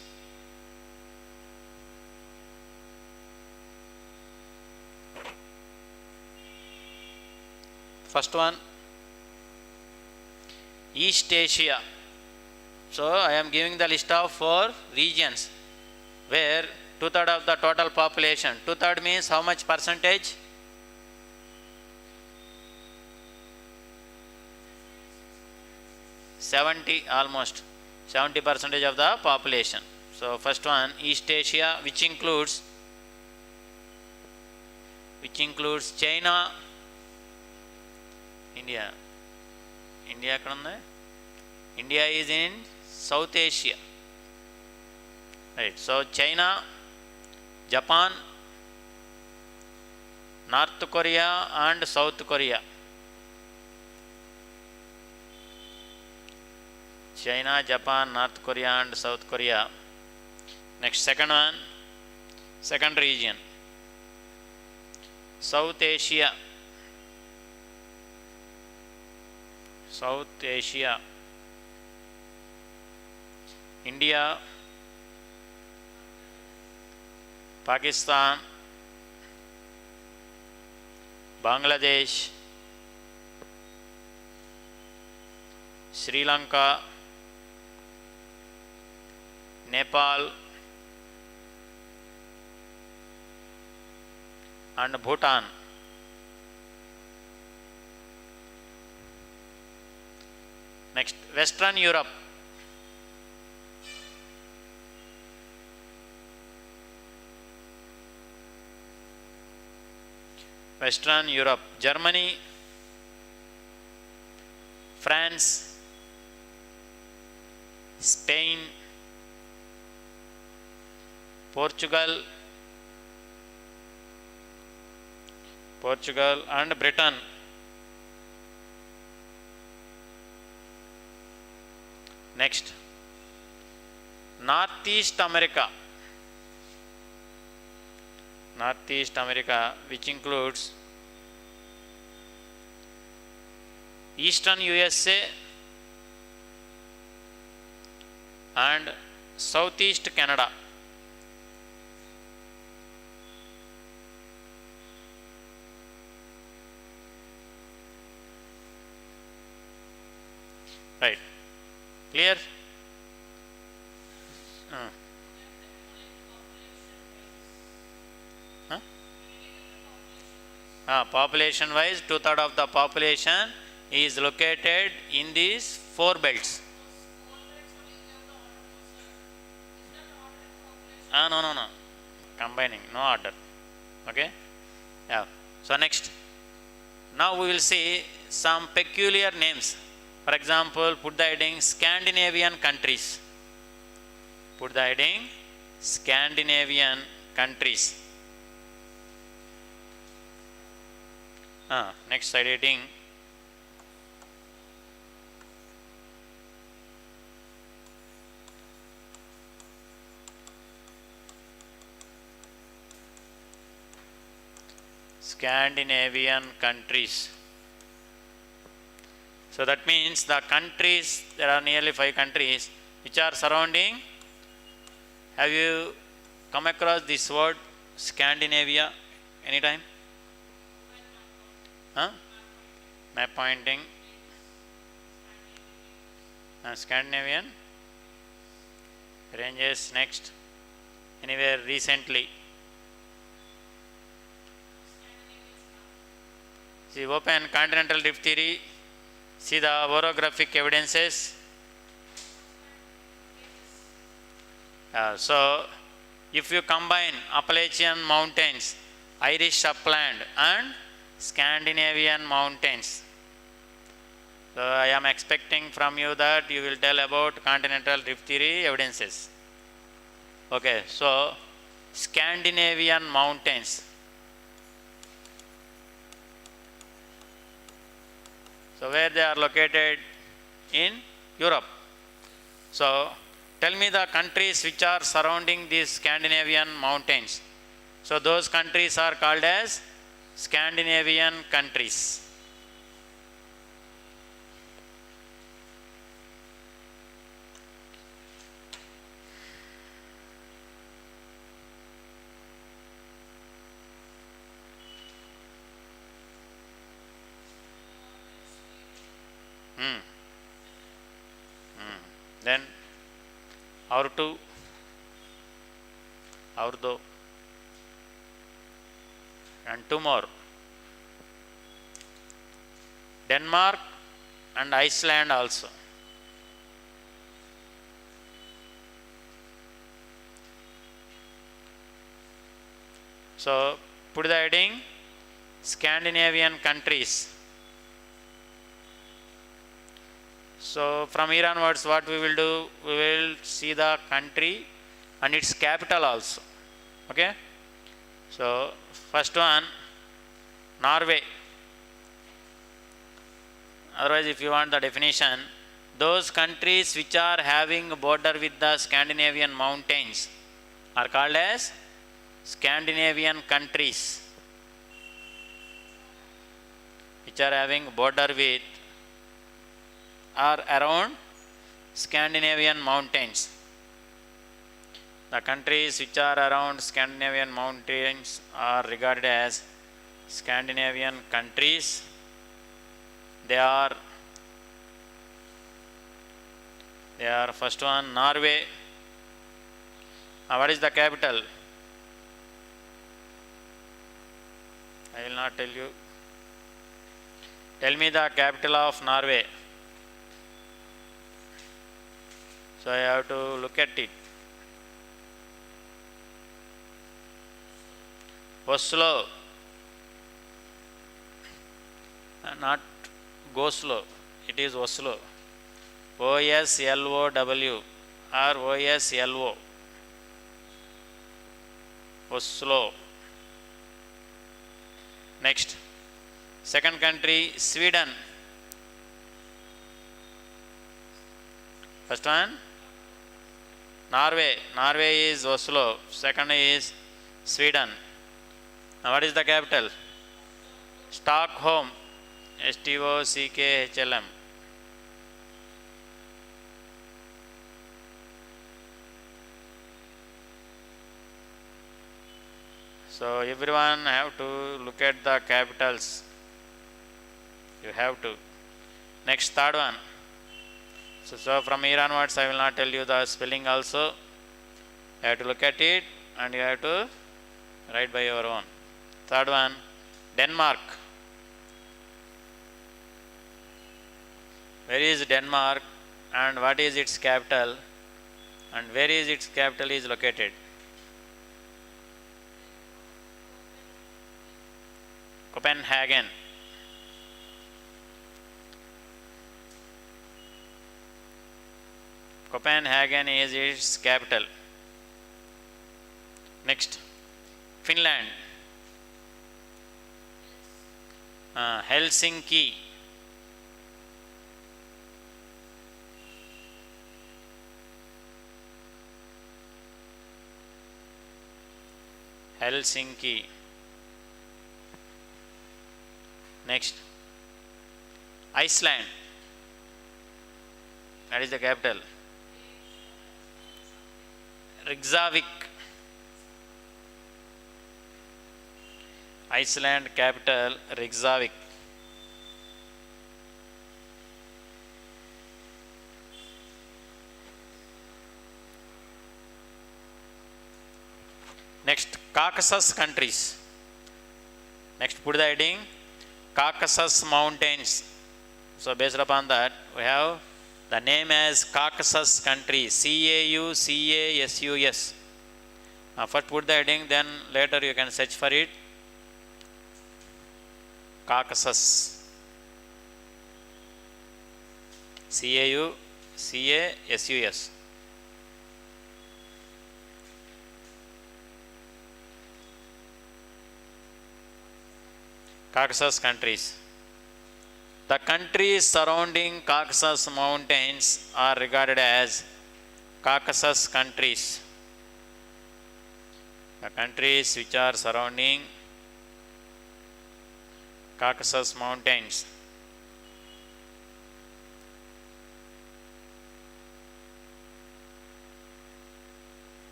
[SPEAKER 1] First one, East Asia. So I am giving the list of 4 regions where 2/3 of the total population. 2/3 means how much percentage? 70, almost 70% of the population. So first one, East Asia, which includes China, India. India ekkada undi? India is in South Asia. Right. So China, Japan, North Korea and South Korea. China, Japan, North Korea and South Korea. Next, second one, second region, South Asia. South Asia, India, Pakistan, Bangladesh, Sri Lanka, Nepal and Bhutan. Next, Western Europe. Western Europe, Germany, France, Spain, Portugal and Britain. Next, Northeast America, which includes Eastern USA and Southeast Canada. Right. Clear? Population wise, 2/3 of the population is located in these 4 belts. No. Combining, no order. Okay? Yeah. So next. Now we will see some peculiar names. For example, put the heading Scandinavian countries. Put the heading Scandinavian countries. Next side heading Scandinavian countries. So that means the countries, there are nearly 5 countries which are surrounding. Have you come across this word Scandinavia anytime? Map pointing. Scandinavian ranges. Next, anywhere recently. See, open continental drift theory. See the orographic evidences. So, if you combine Appalachian mountains, Irish upland and Scandinavian mountains, so I am expecting from you that you will tell about continental drift theory evidences. Okay, so Scandinavian mountains. So where they are located? In Europe. So tell me the countries which are surrounding these Scandinavian mountains. So those countries are called as Scandinavian countries. Then Urdu, and two more, Denmark and Iceland also. So put the heading Scandinavian countries. So from here onwards, what we will do, we will see the country and its capital also. Okay. So first one, Norway. Otherwise, if you want the definition, those countries which are having a border with the Scandinavian mountains are called as Scandinavian countries, which are having border with or around Scandinavian mountains. The countries which are around Scandinavian mountains are regarded as Scandinavian countries. They are first one, Norway. What is the capital? I will not tell you. Tell me the capital of Norway. So I have to look at it. Oslo. Not Goslo. It is Oslo. OSLOW or OSLO. Oslo. Next. Second country, Sweden. First one, Norway. Norway is Oslo. Second is Sweden. Now what is the capital? Stockholm. STOCKHLM. So everyone have to look at the capitals. You have to. Next, third one. So from here onwards, I will not tell you the spelling also. You have to look at it and you have to write by your own. Third one, Denmark. Where is Denmark and what is its capital and where is its capital is located? Copenhagen. Copenhagen is its capital. Next, Finland. Helsinki. Helsinki. Next, Iceland. That is the capital. Reykjavik. Iceland capital, Reykjavik. Next, Caucasus countries. Next, put the heading Caucasus mountains. So based upon that, we have the name as Caucasus country, CAUCASUS. First put the heading, then later you can search for it. Caucasus. CAUCASUS. Caucasus countries. The countries surrounding Caucasus mountains are regarded as Caucasus countries. The countries which are surrounding Caucasus mountains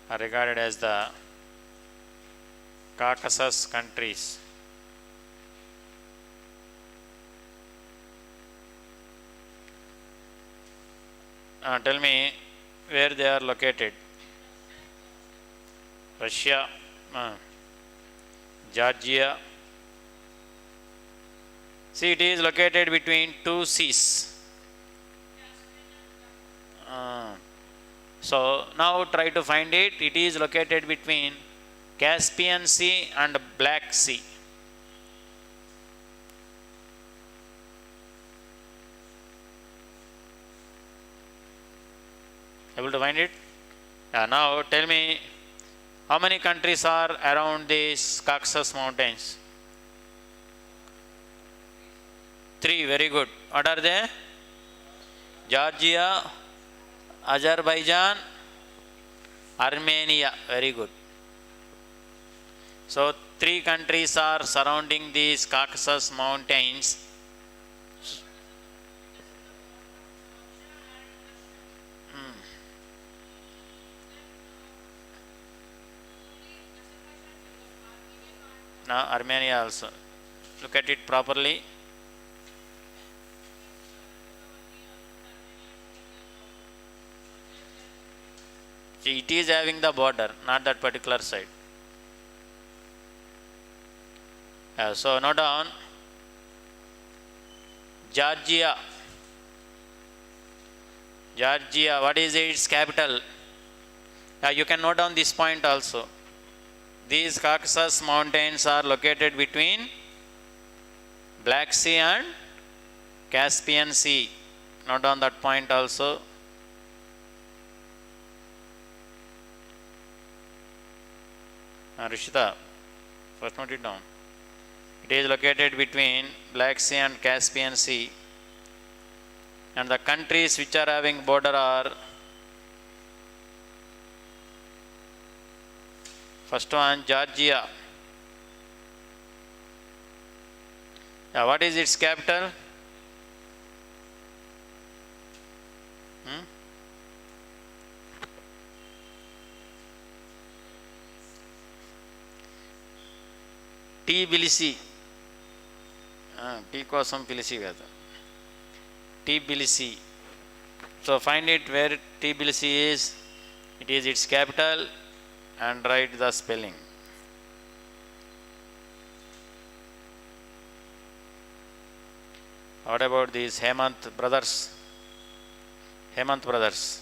[SPEAKER 1] are regarded as the Caucasus countries. Tell me where they are located. Russia, Georgia. See, it is located between two seas. So now try to find it. It is located between Caspian Sea and Black Sea. Able to find it? Now tell me, how many countries are around these Caucasus Mountains? 3, very good. What are they? Georgia, Azerbaijan, Armenia, very good. So 3 countries are surrounding these Caucasus Mountains. Now Armenia also. Look at it properly. See, it is having the border, not that particular side. So note down Georgia. Georgia, what is its capital? You can note down this point also. These Caucasus Mountains are located between Black Sea and Caspian Sea. Note down that point also. Rishita, first note it down. It is located between Black Sea and Caspian Sea. And the countries which are having border are, first one, Georgia. What is its capital? Tbilisi. T కోసం పిలిసి కదా. Tbilisi. So find it where Tbilisi is. It is its capital and write the spelling. What about these Hemant brothers? Hemant brothers.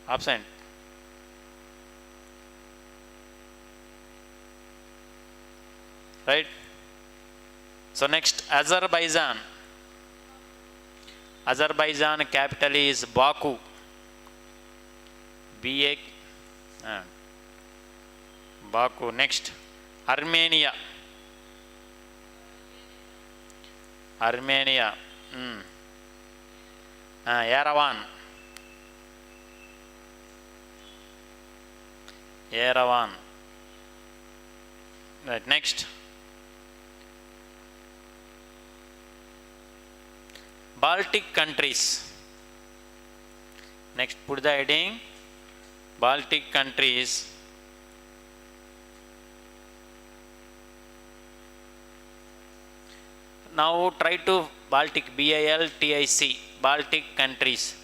[SPEAKER 1] Absent. Right? So next, Azerbaijan. Azerbaijan capital is Baku. B-A. Baku. Next, Armenia. Armenia. Yerevan. Yerevan. Right. Next, Baltic countries. Next, put the heading Baltic countries. Now try to Baltic, B-I-L-T-I-C, Baltic countries.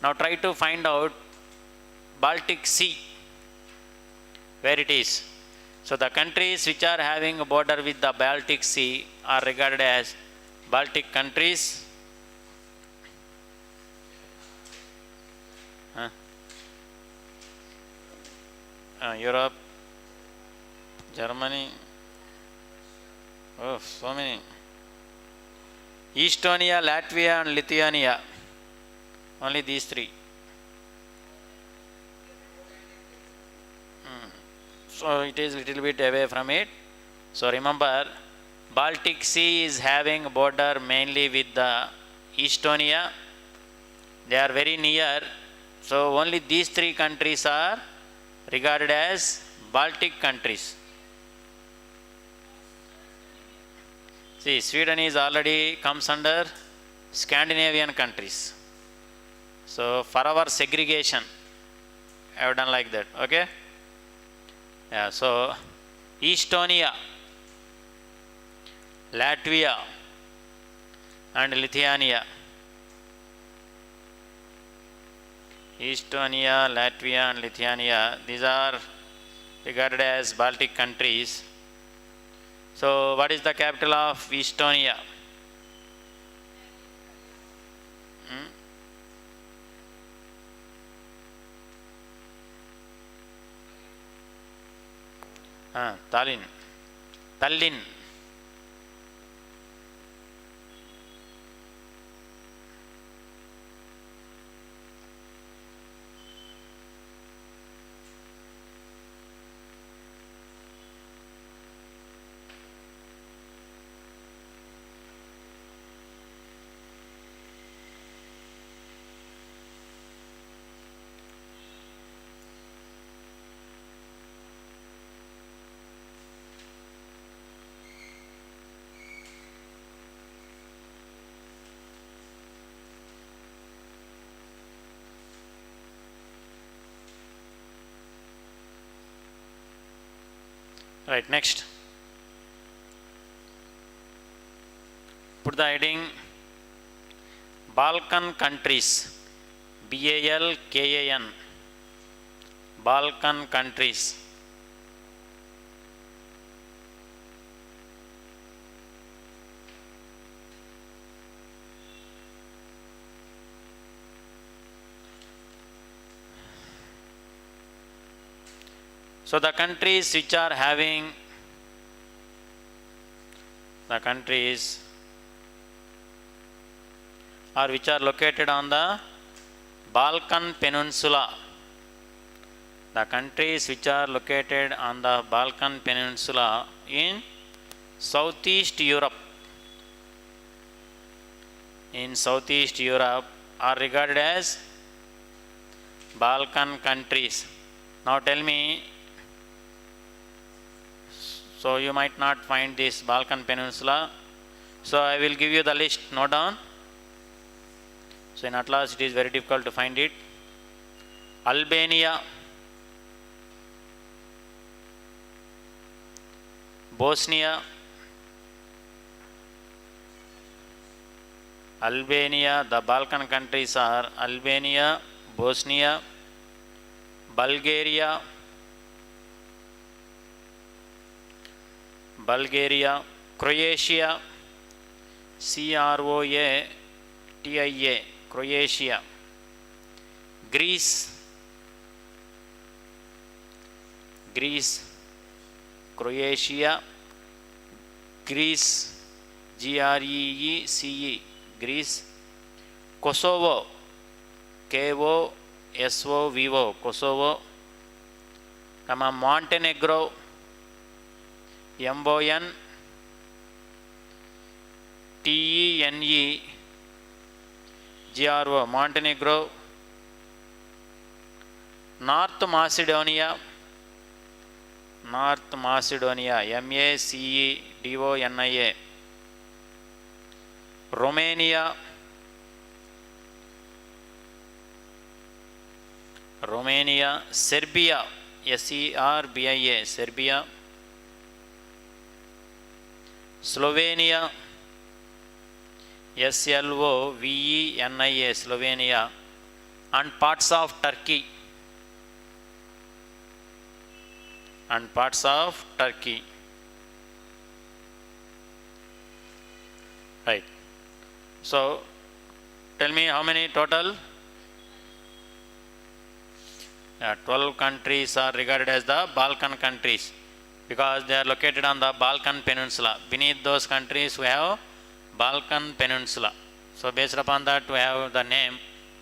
[SPEAKER 1] Now try to find out Baltic Sea, where it is. So the countries which are having a border with the Baltic Sea are regarded as Baltic countries. Europe, Germany, so many. Estonia, Latvia and Lithuania, only these 3. So it is little bit away from it. So remember, Baltic Sea is having border mainly with the Estonia. They are very near. So only these 3 countries are regarded as Baltic countries. See, Sweden is already comes under Scandinavian countries. So for our segregation, I have done like that. Okay. So Estonia, Latvia and Lithuania. Estonia, Latvia and Lithuania, these are regarded as Baltic countries. So what is the capital of Estonia? Tallinn. Tallinn. Right, next. Put the heading Balkan countries. BALKAN. Balkan countries. So the countries which are having which are located on the Balkan Peninsula. The countries which are located on the Balkan Peninsula in Southeast Europe. In Southeast Europe are regarded as Balkan countries. Now tell me, so you might not find this Balkan Peninsula. So I will give you the list, note down. So in Atlas it is very difficult to find it. Albania, Bosnia, the Balkan countries are Albania, Bosnia, Bulgaria, Croatia, Croatia, Croatia, Greece, Croatia, Greece, GREECE, Greece, Kosovo, KOSOVO, Kosovo, Montenegro, MONTENEGRO, Montenegro, North Macedonia, MACEDONIA, Romania, Serbia, SERBIA, Serbia, Slovenia, SLOVENIA, Slovenia, and parts of Turkey. Right. So tell me how many total? 12 countries are regarded as the Balkan countries because they are located on the Balkan Peninsula. Beneath those countries we have Balkan Peninsula. So based upon that we have the name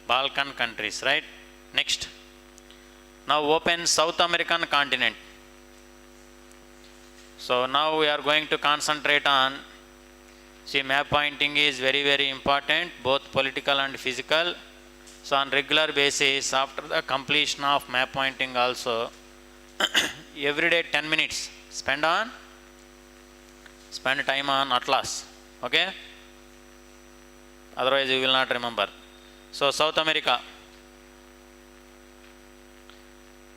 [SPEAKER 1] Balkan countries, right? Next. Now open South American continent. So now we are going to concentrate on, see, map pointing is very, very important, both political and physical. So on regular basis, after the completion of map pointing also, every day 10 minutes spend time on Atlas, okay? Otherwise you will not remember. So South America.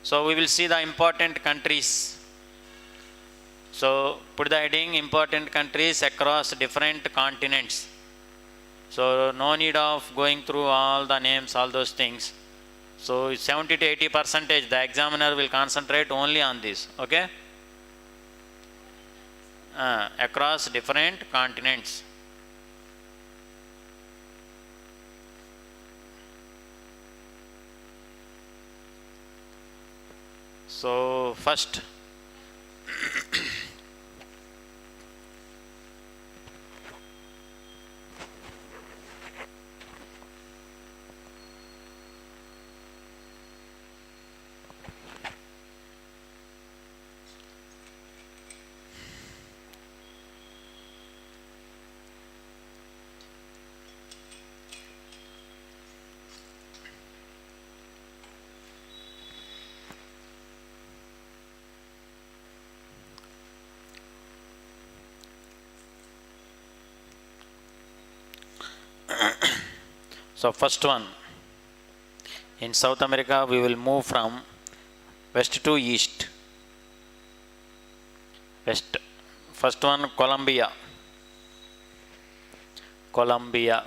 [SPEAKER 1] So we will see the important countries. So put the heading important countries across different continents. So no need of going through all the names, all those things. So 70 to 80% the examiner will concentrate only on this. Okay, across different continents. So first, so first one, in South America we will move from west to east. West. First one, Colombia. Colombia.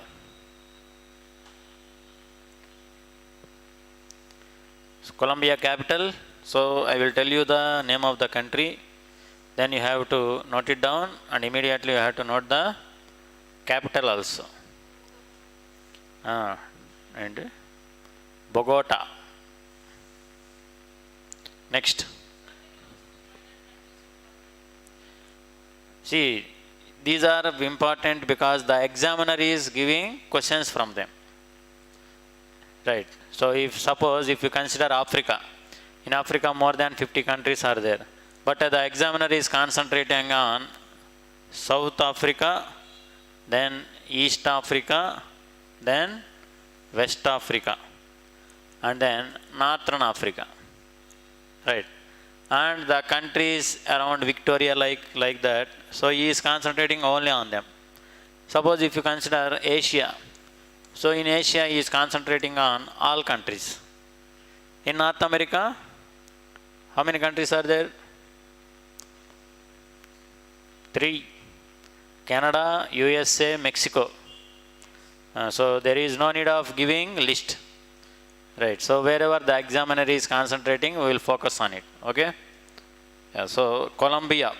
[SPEAKER 1] So, Colombia capital. So I will tell you the name of the country. Then you have to note it down, and immediately you have to note the capital also. And Bogota. Next. See, these are important because the examiner is giving questions from them. Right. So if suppose if you consider Africa, in Africa more than 50 countries are there. But the examiner is concentrating on South Africa, then East Africa, then West Africa, and then Northern Africa. Right. And the countries around Victoria like that. So he is concentrating only on them. Suppose if you consider Asia, so in Asia he is concentrating on all countries. In North America, how many countries are there? 3. Canada, USA, Mexico. So there is no need of giving list. Right. So wherever the examiner is concentrating, we will focus on it. Okay. Yeah, so Colombia.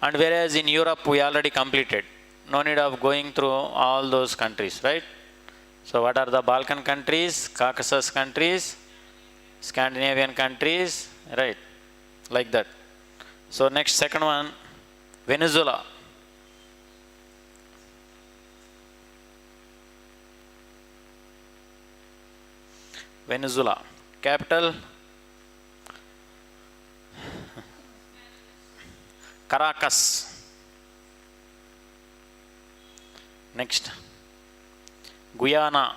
[SPEAKER 1] And whereas in Europe we already completed. No need of going through all those countries, right? So what are the Balkan countries, Caucasus countries, Scandinavian countries, right? Like that. So next, second one, Venezuela. Venezuela. Capital? Caracas. Next, Guyana.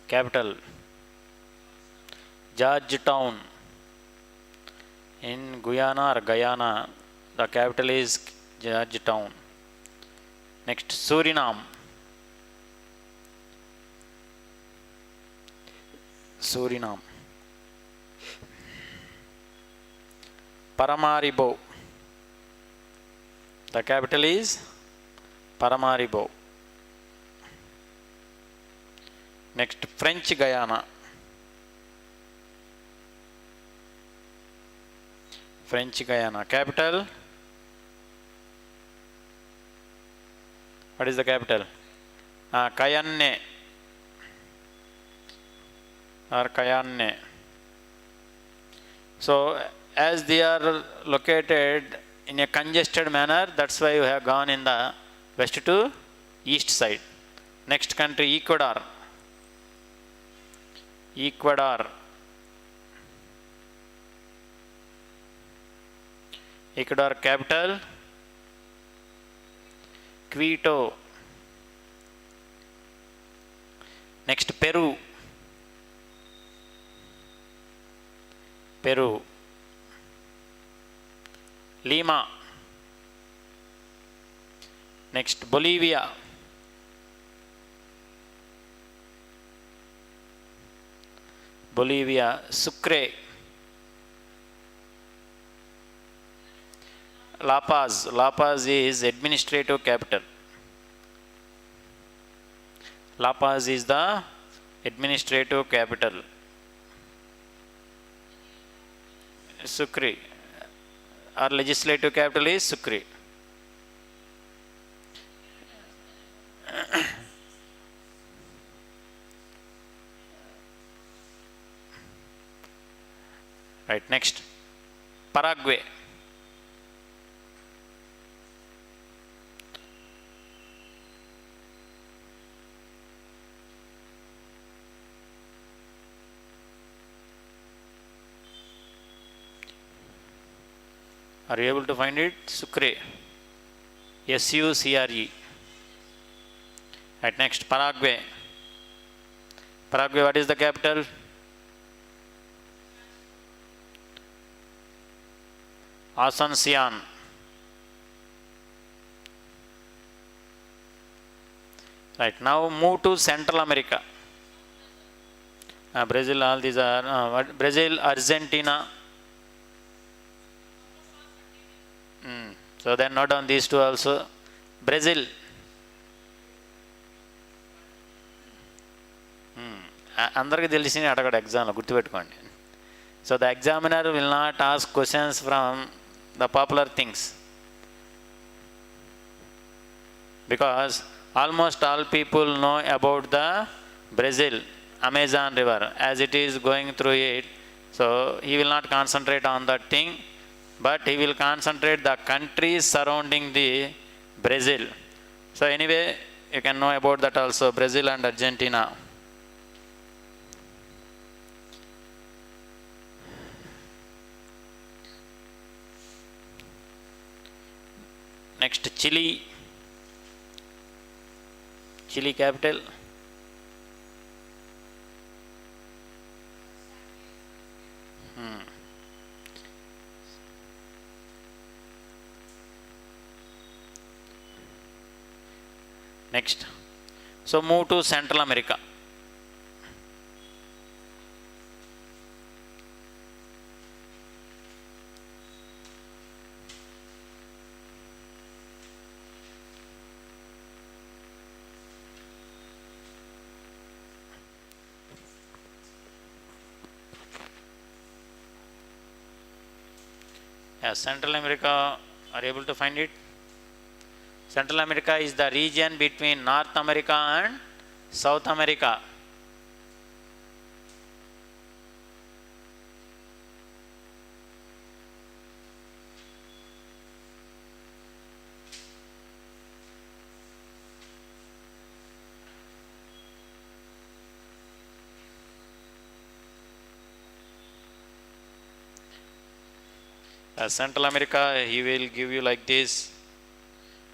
[SPEAKER 1] Capital, Georgetown. In Guyana or Guyana, the capital is Georgetown. Next, Suriname. Suriname. Paramaribo. The capital is Paramaribo. Next, French Guyana. French Guyana. Capital? What is the capital? Cayenne or Cayenne. So, as they are located in a congested manner, that's why you have gone in the west to east side. Next country, Ecuador. Ecuador. Ecuador capital, Quito. Next, Peru. Peru. Lima. Next, Bolivia. Bolivia. Sucre. La Paz. La Paz is administrative capital. La Paz is the administrative capital. Sucre. Our legislative capital is Sucre. Right, next. Paraguay. Are you able to find it? Sucre. Sucre. Right, next. Paraguay. Paraguay, what is the capital? Asuncion. Right, now move to Central America. Brazil, all these are Brazil, Argentina. So then note down these two also. Brazil. అందరికీ తెలిసి అడగడు ఎగ్జామ్లో గుర్తుపెట్టుకోండి. So the examiner will not ask questions from the popular things, because almost all people know about the Brazil Amazon river as it is going through it. So he will not concentrate on that thing, but he will concentrate the countries surrounding the Brazil. So anyway, you can know about that also, Brazil and Argentina. Next, Chile. Chile capital. Next. So move to Central America. Central America, are you able to find it? Central America is the region between North America and South America. Central America, he will give you like this.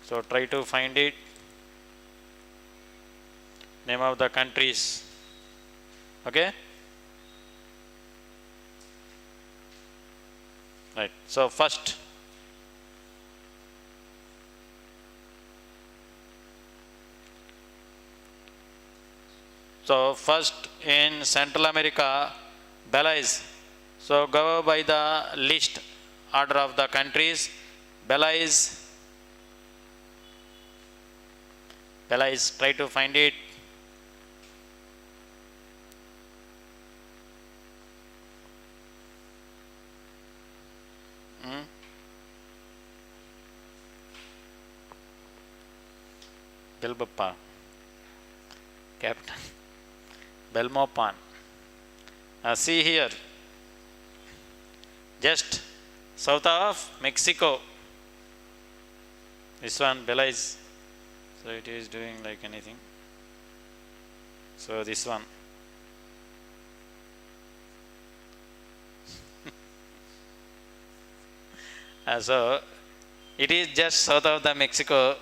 [SPEAKER 1] So try to find it. Name of the countries. Okay? Right. So first. So first in Central America, Belize. So go by the list, order of the countries. Belize. Belize, try to find it. Belbapa, Captain Belmopan. See here, just south of Mexico. This one, Belize. So it is doing like anything. So this one. So it is just south of the Mexico.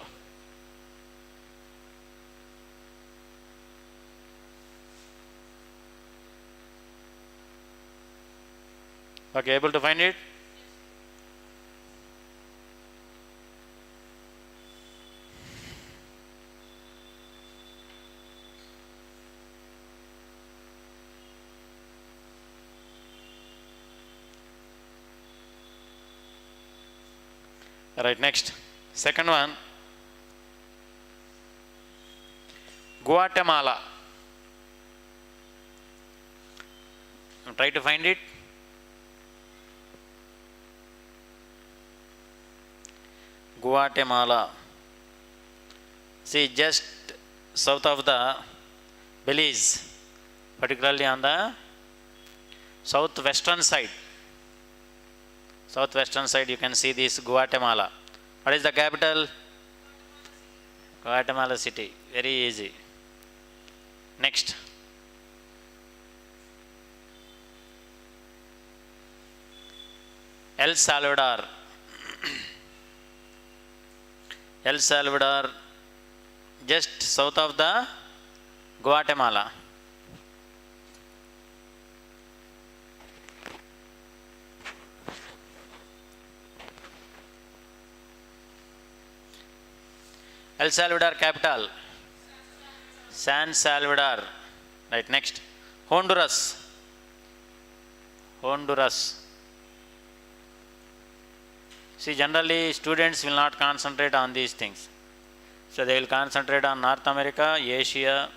[SPEAKER 1] Okay, able to find it? Right, next. Second one, Guatemala. Try to find it. Guatemala. See, just south of the Belize, particularly on the southwestern side. Southwestern side, you can see this Guatemala. What is the capital? Guatemala City. Very easy. Next. El Salvador. El Salvador, just south of the Guatemala. El Salvador capital, San Salvador. Right, next. Honduras. Honduras. See, generally students will not concentrate on these things. So they will concentrate on North America, Asia.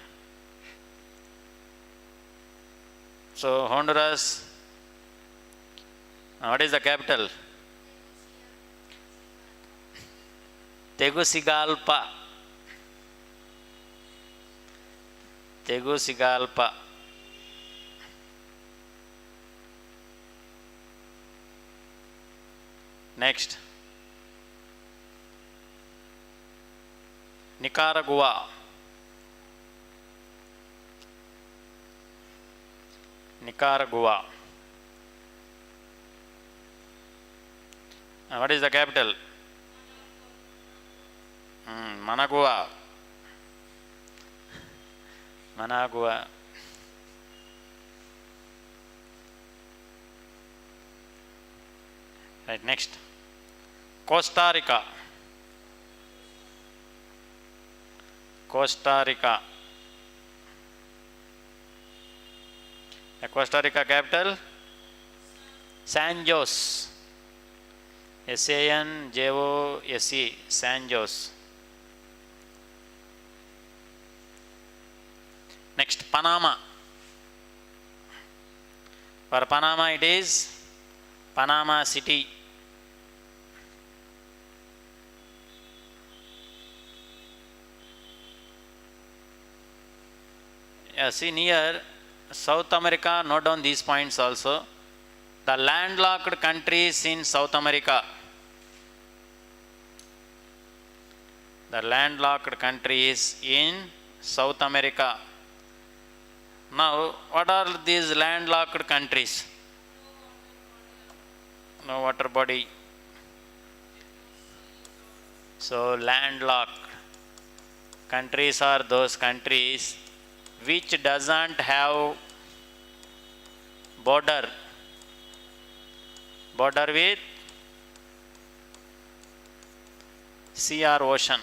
[SPEAKER 1] So Honduras, what is the capital? Tegucigalpa. Tegucigalpa. Next. Nicaragua. Nicaragua. What is the capital? Managua. Managua. Right, next. Costa Rica. Costa Rica. The Costa Rica capital? San Jose. Sanjose. San Jose. Next, Panama. For Panama it is Panama City. See near South America, note down these points also. The landlocked countries in South America. The landlocked countries in South America. Now, what are these landlocked countries? No water body. So, landlocked countries are those countries which doesn't have border with sea or ocean.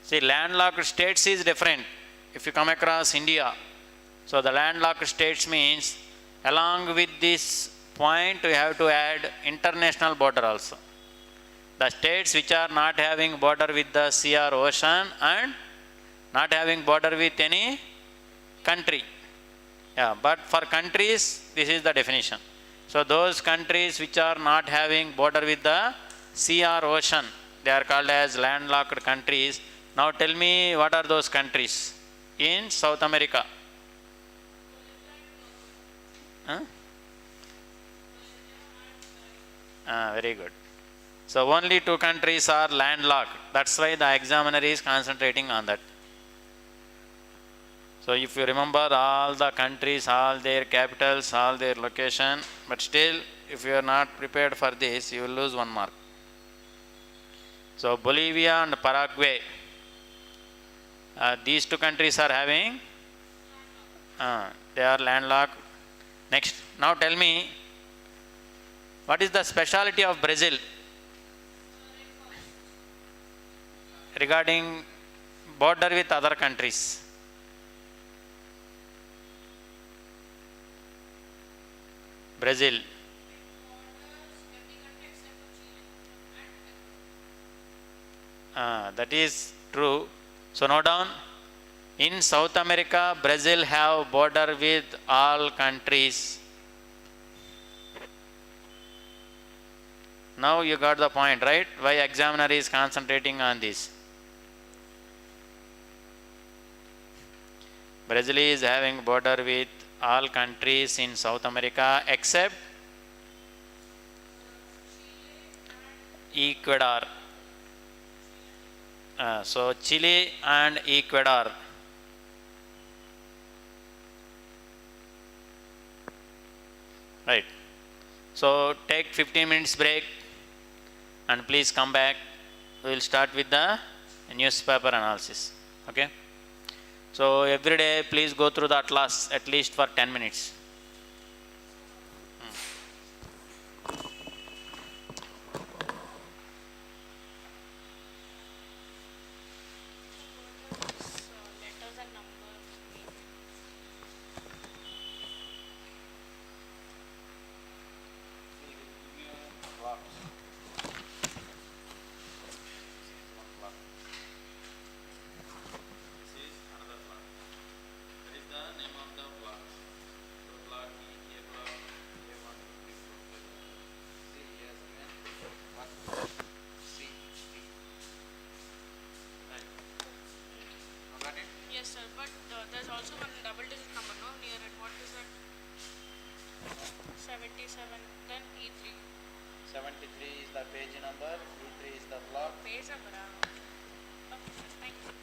[SPEAKER 1] See, landlocked states is different. If you come across India, so the landlocked states means along with this point we have to add international border also. The states which are not having border with the sea or ocean and not having border with any country. Yeah, but for countries, this is the definition. So those countries which are not having border with the sea or ocean, they are called as landlocked countries. Now tell me, what are those countries in South America? Huh? Very good. So only two countries are landlocked. That's why the examiner is concentrating on that. So if you remember all the countries, all their capitals, all their location, but still if you are not prepared for this, you will lose 1 mark. So Bolivia and Paraguay, these two countries are having, they are landlocked. Next, now tell me, what is the speciality of Brazil regarding border with other countries? Brazil. That is true. So note down. In South America, Brazil have border with all countries. Now you got the point, right? Why examiner is concentrating on this. Brazil is having border with all countries in South America except Ecuador. So Chile and Ecuador. Right. So take 15 minutes break and please come back. We will start with the newspaper analysis. Okay. So every day please go through the atlas at least for 10 minutes.
[SPEAKER 2] Yes, sir, but there's also one double digit number, no? Near it. What is that? 77, then E3.
[SPEAKER 1] 73 is the page number, E3 is the block.
[SPEAKER 2] Page number, okay, sir, thank you.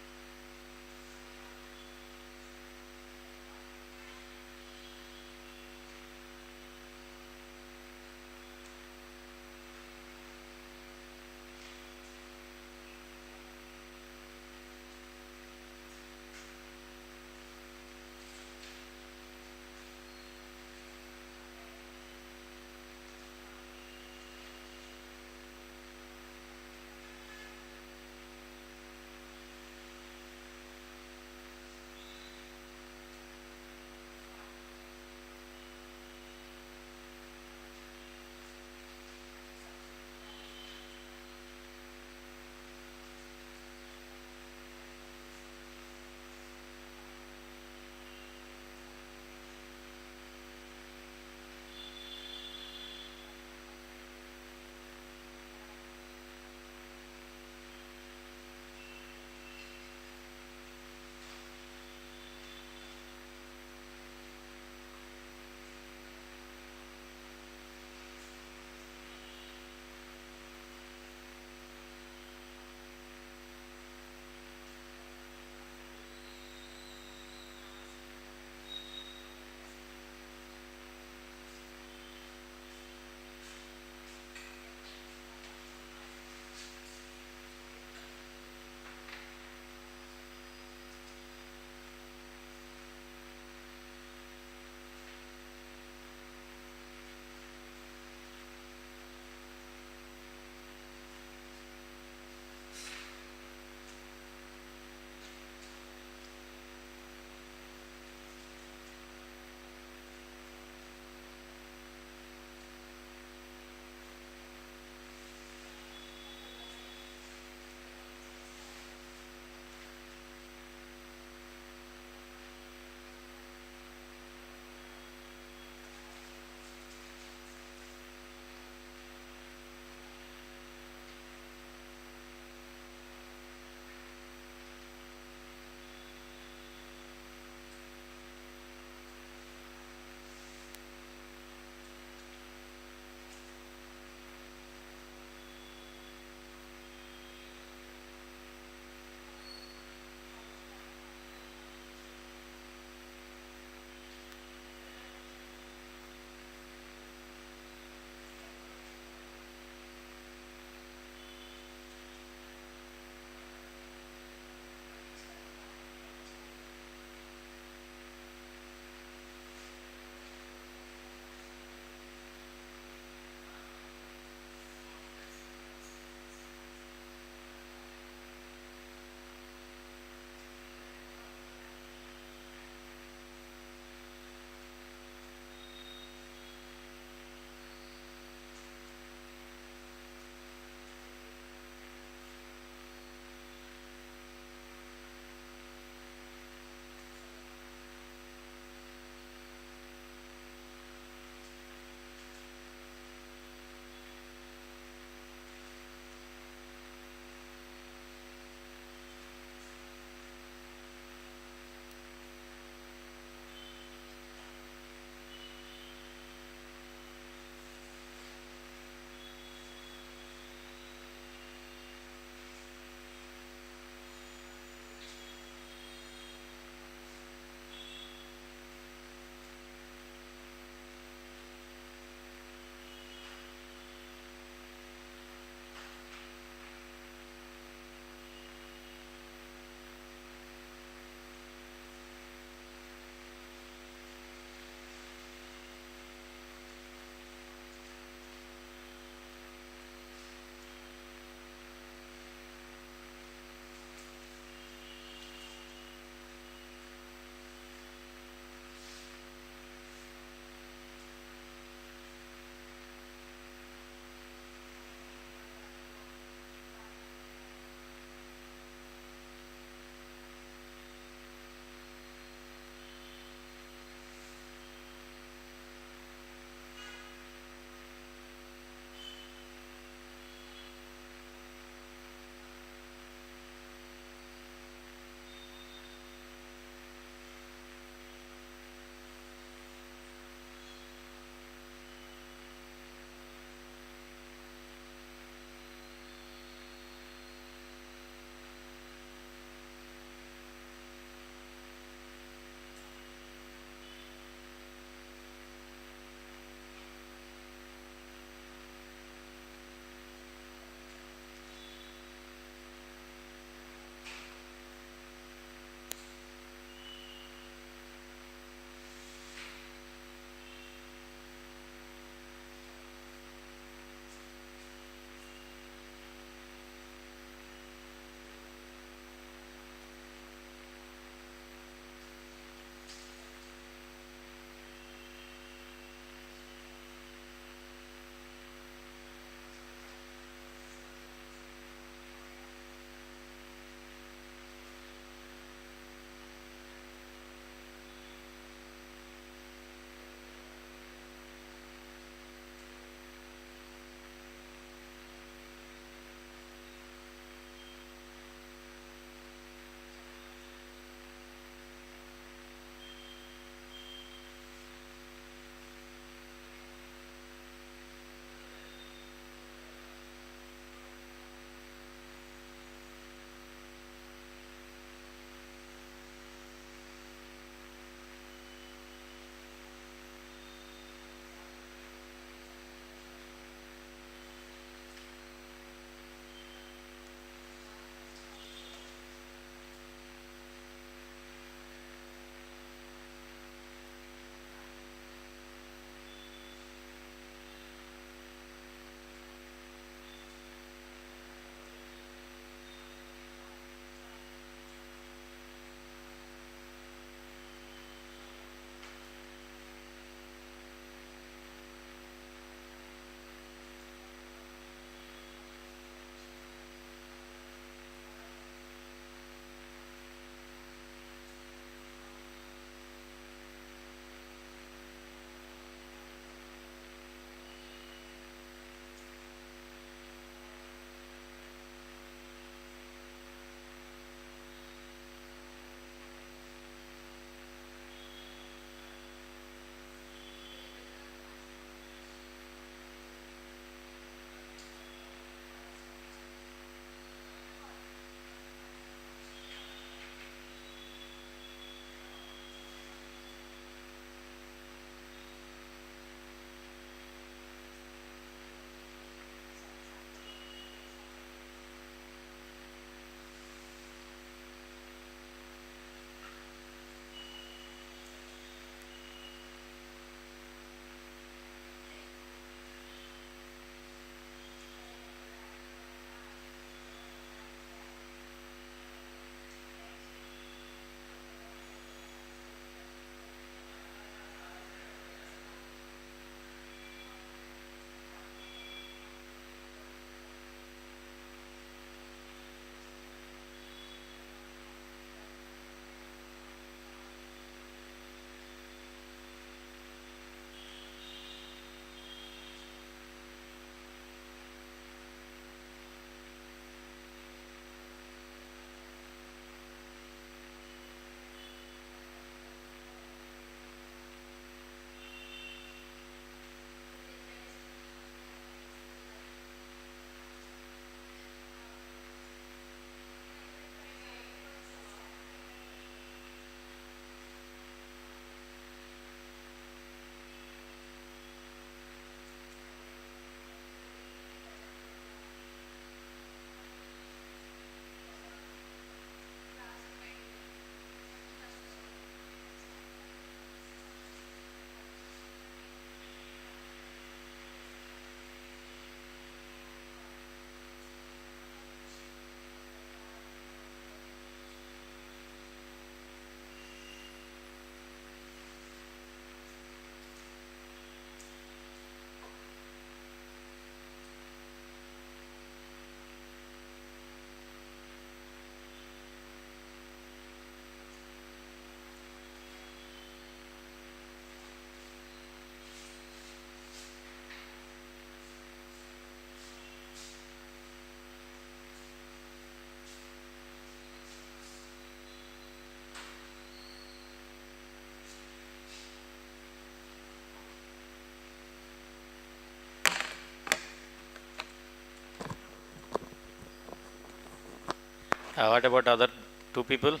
[SPEAKER 1] What about other two people?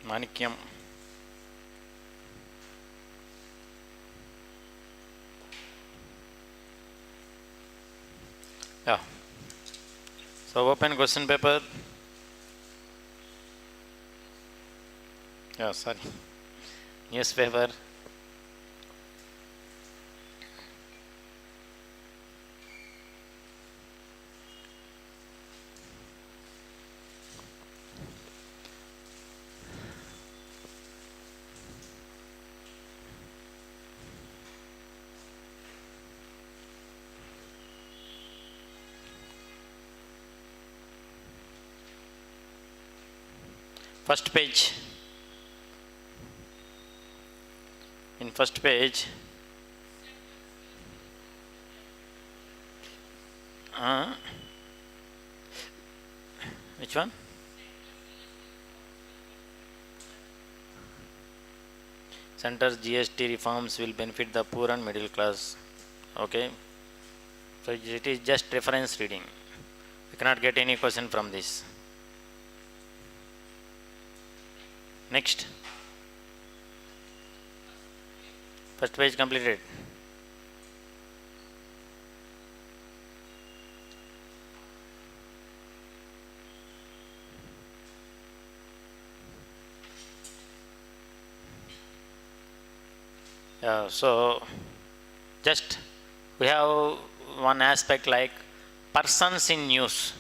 [SPEAKER 1] Manikyam. Yeah. So open question paper. Yeah, sorry. Newspaper. First page. In first page, which one? Center's GST reforms will benefit the poor and middle class. Okay. So it is just reference reading. We cannot get any question from this. Next. First page completed. So just we have one aspect like persons in news.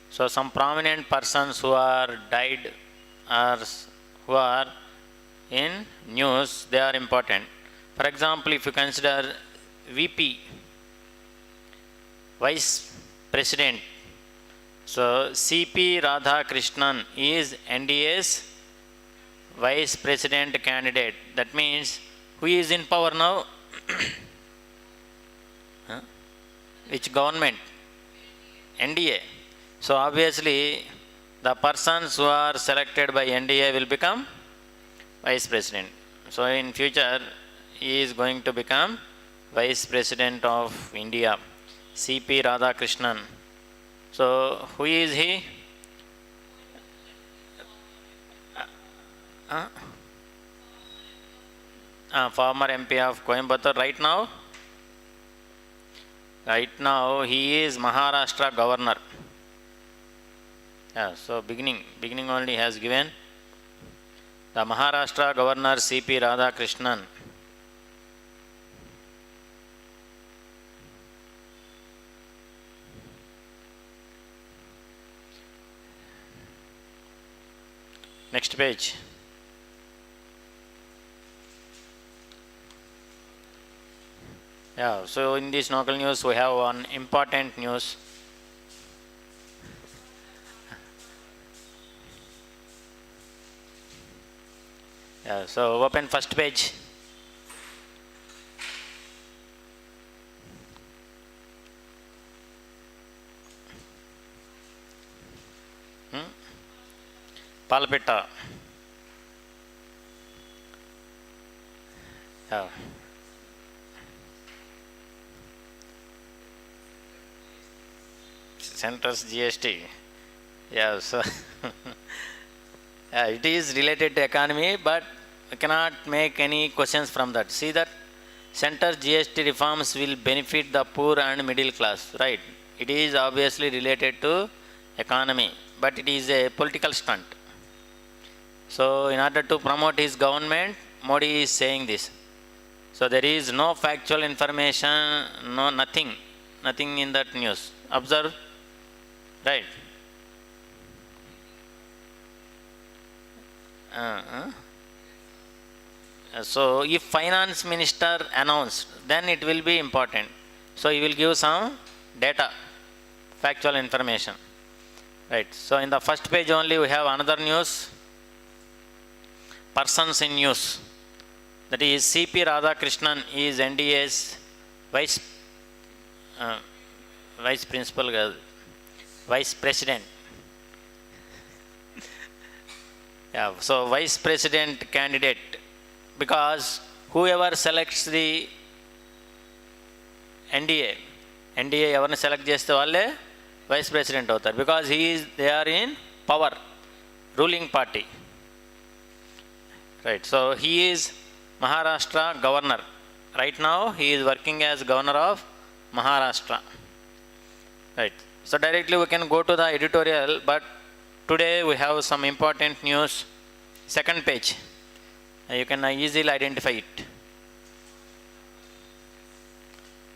[SPEAKER 1] So some prominent persons who are died or who are in news, they are important. For example, if you consider VP, Vice President, so CP Radhakrishnan is NDA's Vice President candidate. That means who is in power now? Which government? NDA. So obviously the persons who are selected by NDA will become Vice President. So in future he is going to become Vice President of India, CP Radhakrishnan. So who is he? Former MP of Coimbatore. Right now he is Maharashtra governor. So beginning only has given the Maharashtra governor CP Radhakrishnan. Next page. So in this local news we have one important news. So open first page. Palpita. Center's GST. So it is related to economy, but we cannot make any questions from that. See that Center's GST reforms will benefit the poor and middle class, right? It is obviously related to economy, but it is a political stunt. So in order to promote his government, Modi is saying this. So there is no factual information, nothing in that news. Observe, right? So if finance minister announced, then it will be important. So he will give some data, factual information, right? So in the first page only we have another news. Persons in news. That is CP Radhakrishnan is NDA's Vice President. So Vice President candidate, because whoever selects the NDA ఎవరిని select చేస్తే వాళ్ళే vice president అవుతారు, because they are in power, ruling party, right? So he is Maharashtra governor. Right now he is working as governor of Maharashtra, right? So directly we can go to the editorial, but today we have some important news. Second page, you can easily identify it.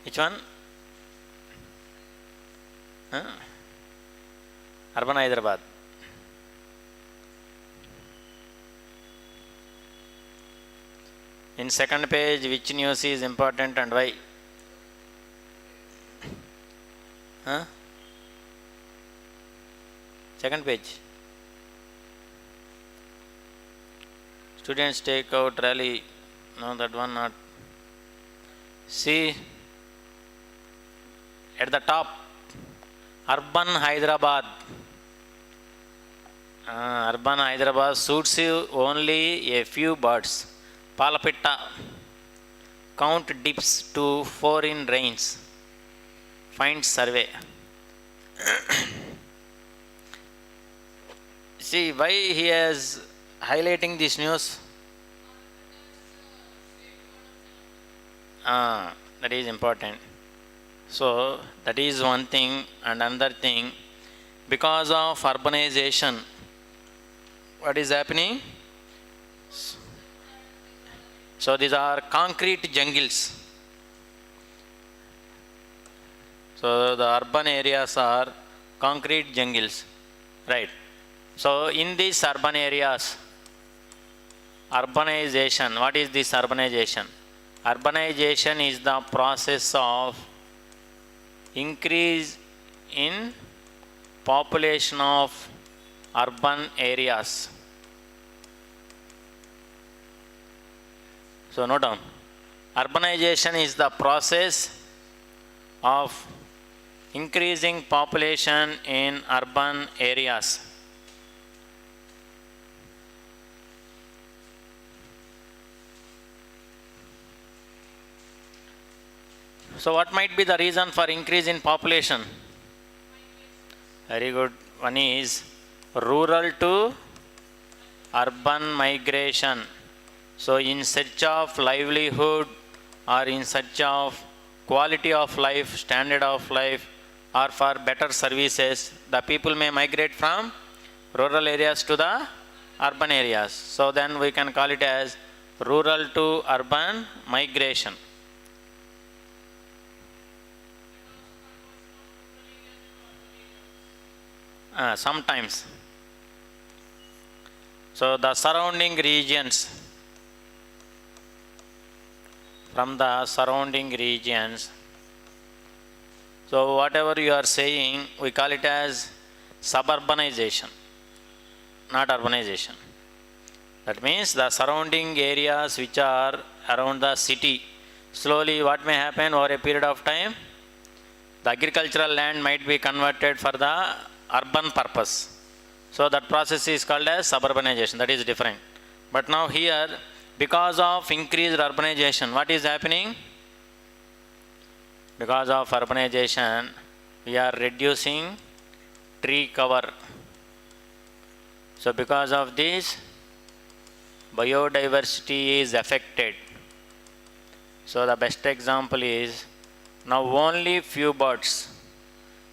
[SPEAKER 1] Which one? Urban Hyderabad. In second page, which news is important and why? Second page. Students take out rally. No, that one not. See, at the top, Urban Hyderabad. Urban Hyderabad suits you only a few birds. Palapitta, count dips to 4 in rains. Find survey. See why he is highlighting this news? That is important. So that is one thing, and another thing, because of urbanization, what is happening? So these are concrete jungles. So the urban areas are concrete jungles, right? So in these urban areas, urbanization, what is this urbanization? Urbanization is the process of increase in population of urban areas. So note down, urbanization is the process of increasing population in urban areas. So what might be the reason for increase in population? Very good. One is rural to urban migration. So in search of livelihood or in search of quality of life, standard of life, or for better services, the people may migrate from rural areas to the urban areas. So then we can call it as rural to urban migration. Sometimes. So the surrounding regions, from the surrounding regions, so whatever you are saying, we call it as suburbanization, not urbanization. That means the surrounding areas which are around the city, slowly what may happen over a period of time, the agricultural land might be converted for the urban purpose. So that process is called as suburbanization. That is different. But now here, because of increased urbanization, what is happening? Because of urbanization, we are reducing tree cover. So because of this, biodiversity is affected. So the best example is, now only few birds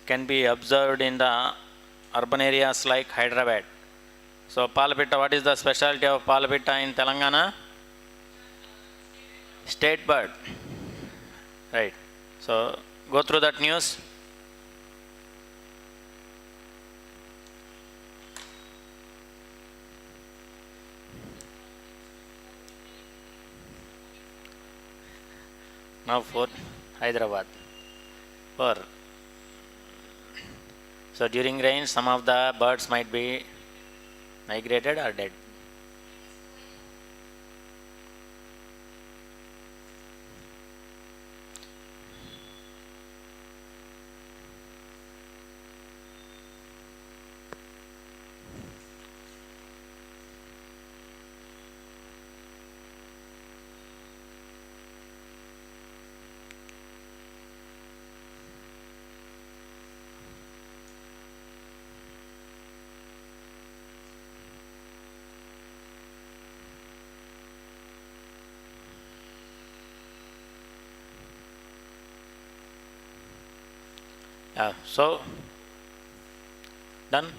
[SPEAKER 1] can be observed in the urban areas like Hyderabad. So Palapitta, what is the specialty of Palapitta in Telangana? State bird, right? So go through that news. Now for Hyderabad. For so during rain, some of the birds might be migrated or dead. Yeah, so done.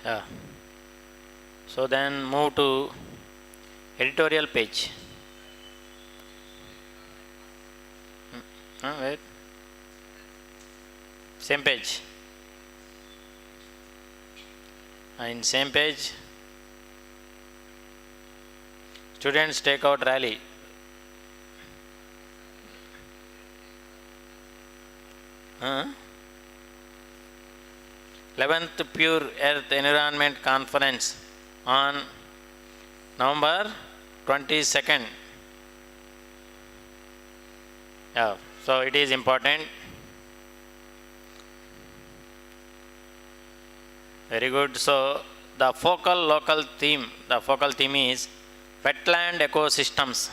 [SPEAKER 1] Yeah. So then move to editorial page. Wait. Same page. In same page, students take out rally. Huh? 11th Pure Earth Environment Conference on November 22nd. Yeah, so it is important. Very good. So the focal theme is wetland ecosystems.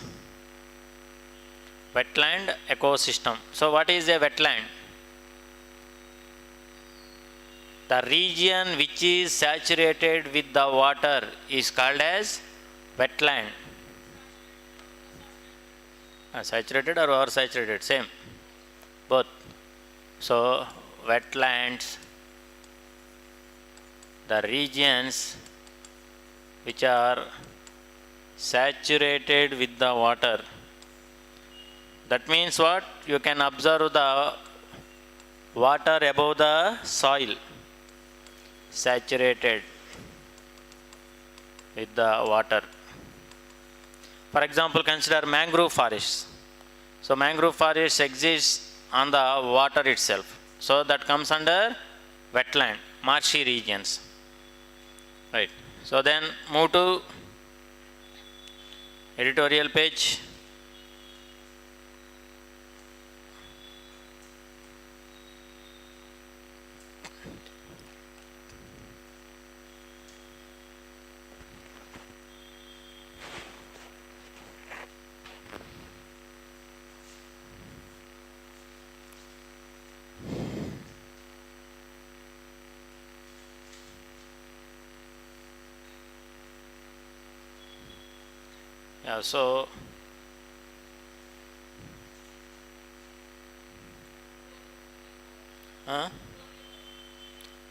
[SPEAKER 1] Wetland ecosystem. So what is a wetland? The region which is saturated with the water is called as wetland. Saturated or oversaturated? Same. Both. So wetlands, the regions which are saturated with the water. That means what? You can observe the water above the soil, saturated with the water. For example, consider mangrove forests. So mangrove forests exist on the water itself. So that comes under wetland, marshy regions. Right. So then move to editorial page. Yeah, so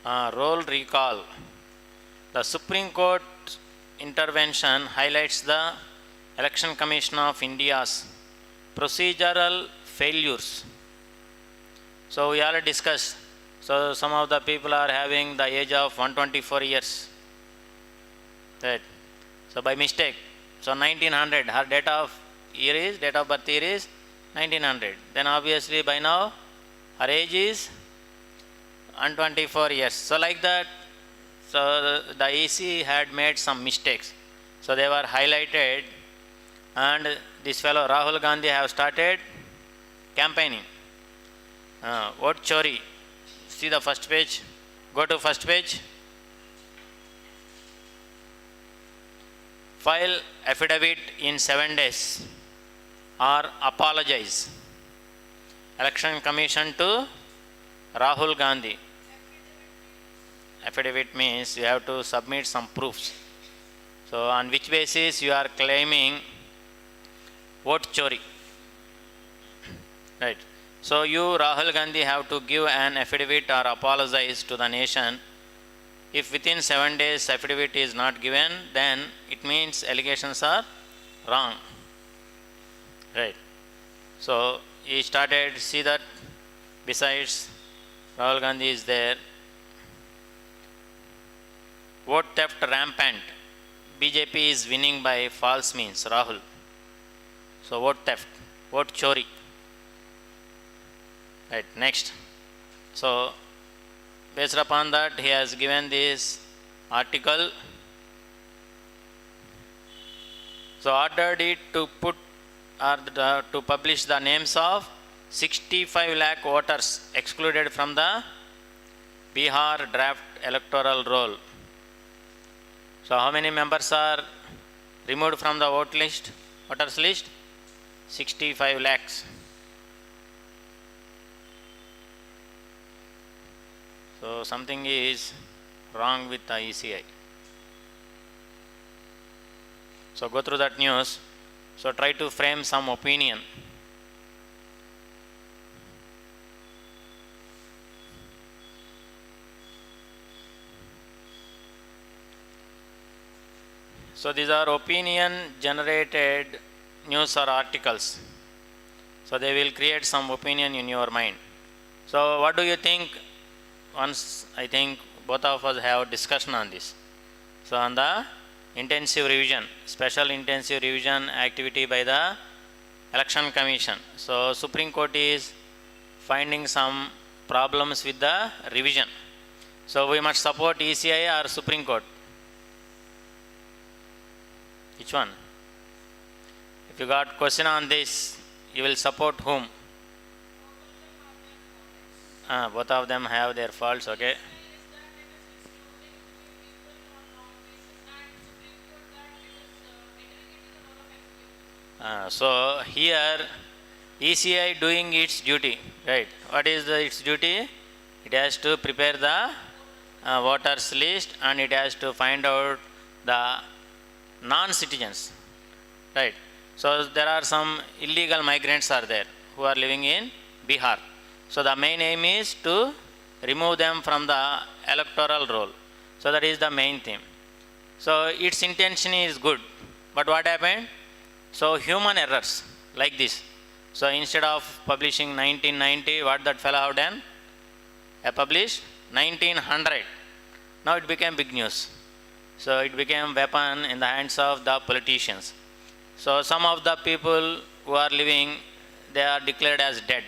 [SPEAKER 1] role recall. The Supreme Court intervention highlights the Election Commission of India's procedural failures. So we already discussed. So some of the people are having the age of 124 years. Right. So by mistake. So 1900, her date of birth year is 1900. Then obviously by now her age is 124 years. So like that, so the EC had made some mistakes. So they were highlighted, and this fellow Rahul Gandhi have started campaigning. Vote Chori. See the first page. Go to first page. File affidavit in 7 days or apologize. Election Commission to Rahul Gandhi. Affidavit means you have to submit some proofs. So on which basis you are claiming vote chori? Right. So you, Rahul Gandhi, have to give an affidavit or apologize to the nation. If within 7 days affidavit is not given, then it means allegations are wrong. Right. So he started, see that besides Rahul Gandhi is there. Vote theft rampant. BJP is winning by false means, Rahul. So vote theft, vote chori. Right, next. So based upon that, he has given this article. So ordered it to put or to publish the names of 65 lakh voters excluded from the Bihar draft electoral roll. So how many members are removed from the voters list? 65 lakhs. So something is wrong with the ECI. So go through that news. So try to frame some opinion. So these are opinion generated news or articles. So they will create some opinion in your mind. So what do you think? Once I think both of us have discussion on this. So on the intensive revision, special intensive revision activity by the Election Commission. So Supreme Court is finding some problems with the revision. So we must support ECI or Supreme Court. Which one? If you got question on this, you will support whom? Both of them have their faults, okay. So here ECI doing its duty, right? What is its duty? It has to prepare the voters list and it has to find out the non-citizens, right? So there are some illegal migrants are there who are living in Bihar. So the main aim is to remove them from the electoral roll. So that is the main theme. So its intention is good, but what happened? So human errors like this. So instead of publishing 1990, what that fellow have done? Published 1900. Now it became big news. So it became weapon in the hands of the politicians. So some of the people who are living, they are declared as dead.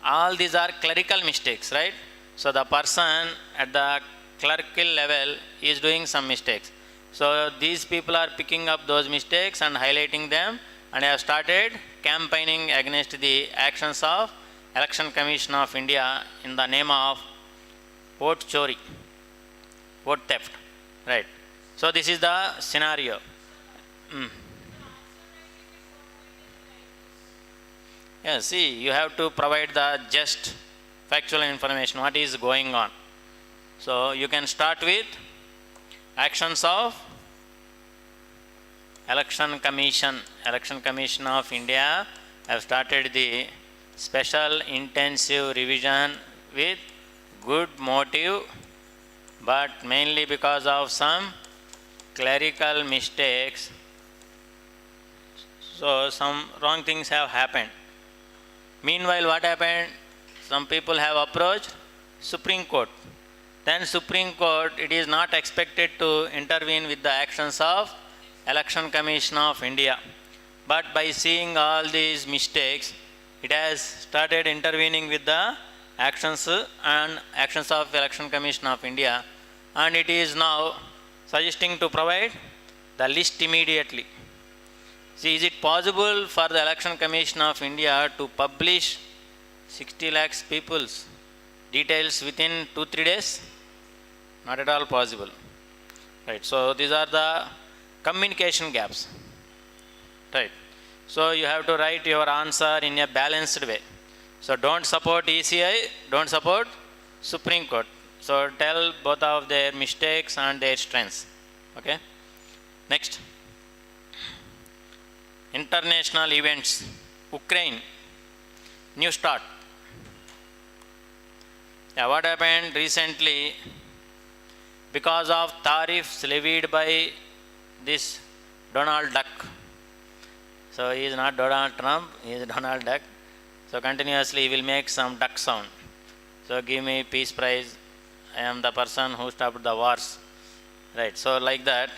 [SPEAKER 1] All these are clerical mistakes, right? So the person at the clerical level is doing some mistakes. So these people are picking up those mistakes and highlighting them and have started campaigning against the actions of Election Commission of India in the name of vote chori, vote theft. Right. So this is the scenario. Yeah, see, you have to provide the just factual information, what is going on. So you can start with actions of Election Commission. Election Commission of India have started the special intensive revision with good motive, but mainly because of some clerical mistakes. So some wrong things have happened. Meanwhile, what happened? Some people have approached Supreme Court. Then Supreme Court, it is not expected to intervene with the actions of Election Commission of India. But by seeing all these mistakes, it has started intervening with the actions of Election Commission of India, and it is now suggesting to provide the list immediately. See, is it possible for the Election Commission of India to publish 60 lakhs people's details within 2-3 days? Not at all possible. Right. So these are the communication gaps. Right. So you have to write your answer in a balanced way. So don't support ECI, don't support Supreme Court. So tell both of their mistakes and their strengths. Okay. Next. International events. Ukraine. New start. Yeah, what happened recently? Because of tariffs levied by this Donald Duck. So he is not Donald Trump, he is Donald Duck. So continuously he will make some duck sound. So give me peace prize, I am the person who stopped the wars. Right, so like that.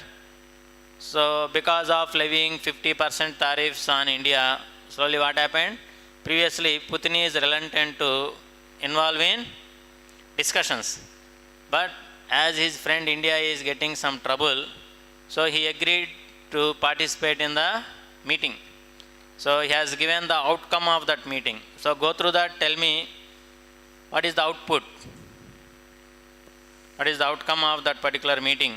[SPEAKER 1] So because of levying 50% tariffs on India, slowly what happened? Previously, Putin is reluctant to involve in discussions. But as his friend India is getting some trouble, so he agreed to participate in the meeting. So he has given the outcome of that meeting. So go through that, tell me what is the output? What is the outcome of that particular meeting?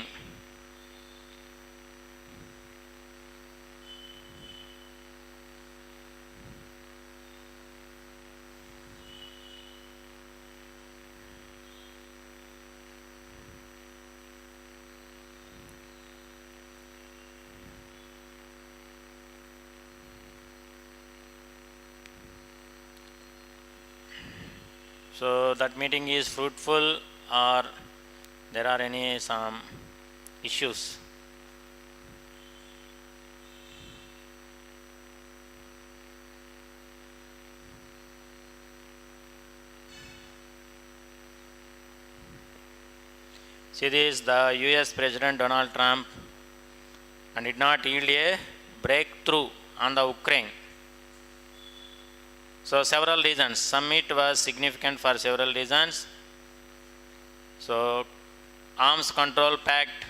[SPEAKER 1] So that meeting is fruitful or there are any some issues? See this, the US President Donald Trump and did not yield a breakthrough on the Ukraine. So several reasons. Summit was significant for several reasons. So arms control pact,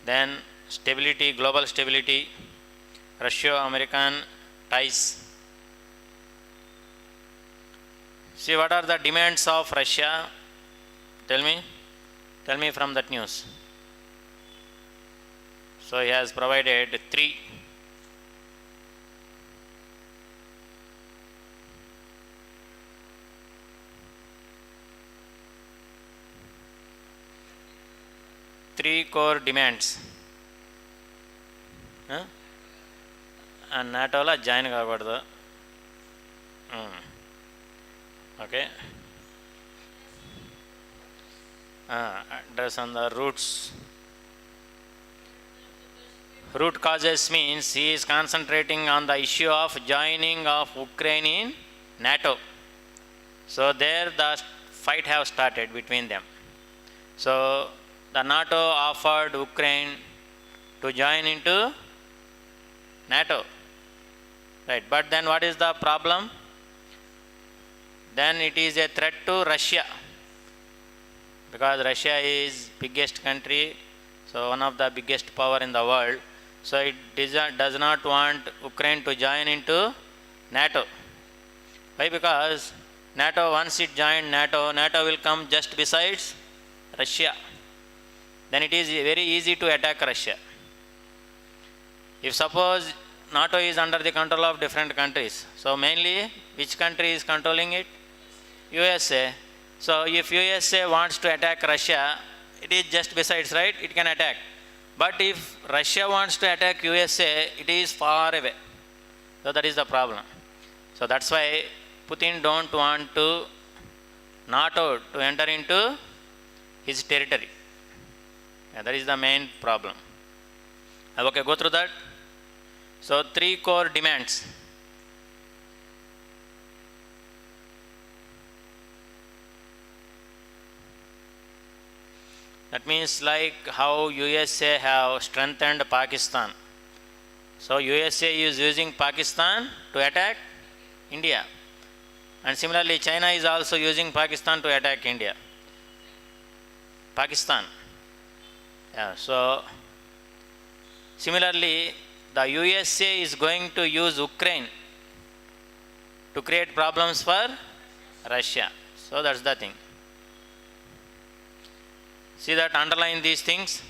[SPEAKER 1] then stability, global stability, Russia-American ties. See what are the demands of Russia? Tell me from that news. So he has provided three. Three core demands. నాటోలో join కాకూడదు. Okay, address on the roots. Root causes means he is concentrating on the issue of joining of Ukraine in NATO. So there the fight have started between them. So the NATO offered Ukraine to join into NATO, right? But then what is the problem? Then it is a threat to Russia, because Russia is biggest country, so one of the biggest power in the world. So it does not want Ukraine to join into NATO. Why? Because NATO, once it joined NATO, NATO will come just besides Russia. Then it is very easy to attack Russia. If suppose NATO is under the control of different countries, so mainly which country is controlling it? USA. So if USA wants to attack Russia, it is just besides, right? It can attack. But if Russia wants to attack USA, it is far away. So that is the problem. So that's why Putin don't want to NATO to enter into his territory. And that is the main problem. Okay, go through that. So three core demands. That means like how USA have strengthened Pakistan. So USA is using Pakistan to attack India. And similarly China is also using Pakistan to attack India. Pakistan. Yeah, so similarly the USA is going to use Ukraine to create problems for Russia. So that's the thing. See that, underline these things.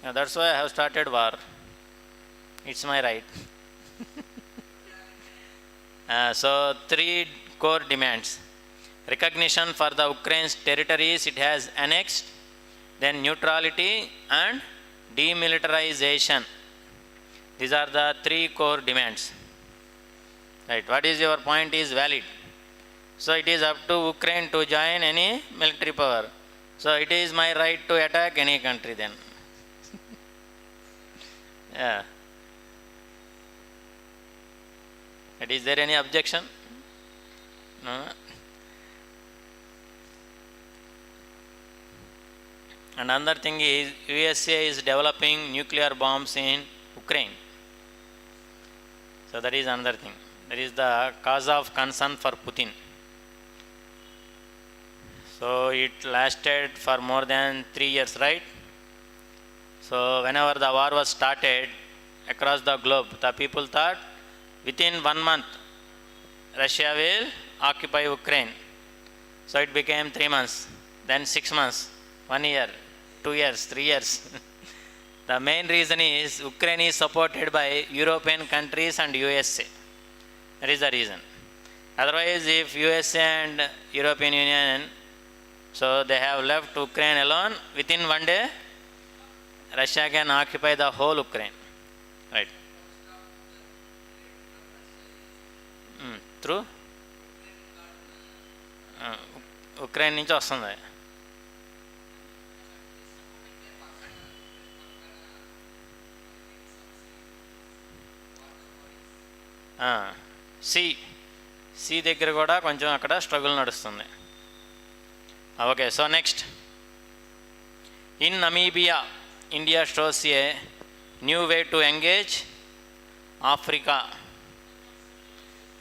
[SPEAKER 1] Yeah, that's why I have started war. It's my right. So three core demands. Recognition for the Ukraine's territories it has annexed, then neutrality and demilitarization. These are the three core demands. Right, what is your point is valid. So it is up to Ukraine to join any military power. So it is my right to attack any country then. Yeah. And is there any objection? No? And another thing is USA is developing nuclear bombs in Ukraine. So that is another thing. That is the cause of concern for Putin. So it lasted for more than 3 years, right? So whenever the war was started across the globe, the people thought within 1 month Russia will occupy Ukraine. So it became 3 months, then 6 months, 1 year, 2 years, 3 years. The main reason is Ukraine is supported by European countries and USA. That is the reason. Otherwise, if USA and European Union, so they have left Ukraine alone, within 1 day, Russia can occupy the whole Ukraine. Right. True? Ukraine నుంచి వస్తుంది. C దగ్గర కూడా కొంచెం అక్కడ struggle నడుస్తుంది. Okay, so next. In Namibia, India shows a new way to engage Africa.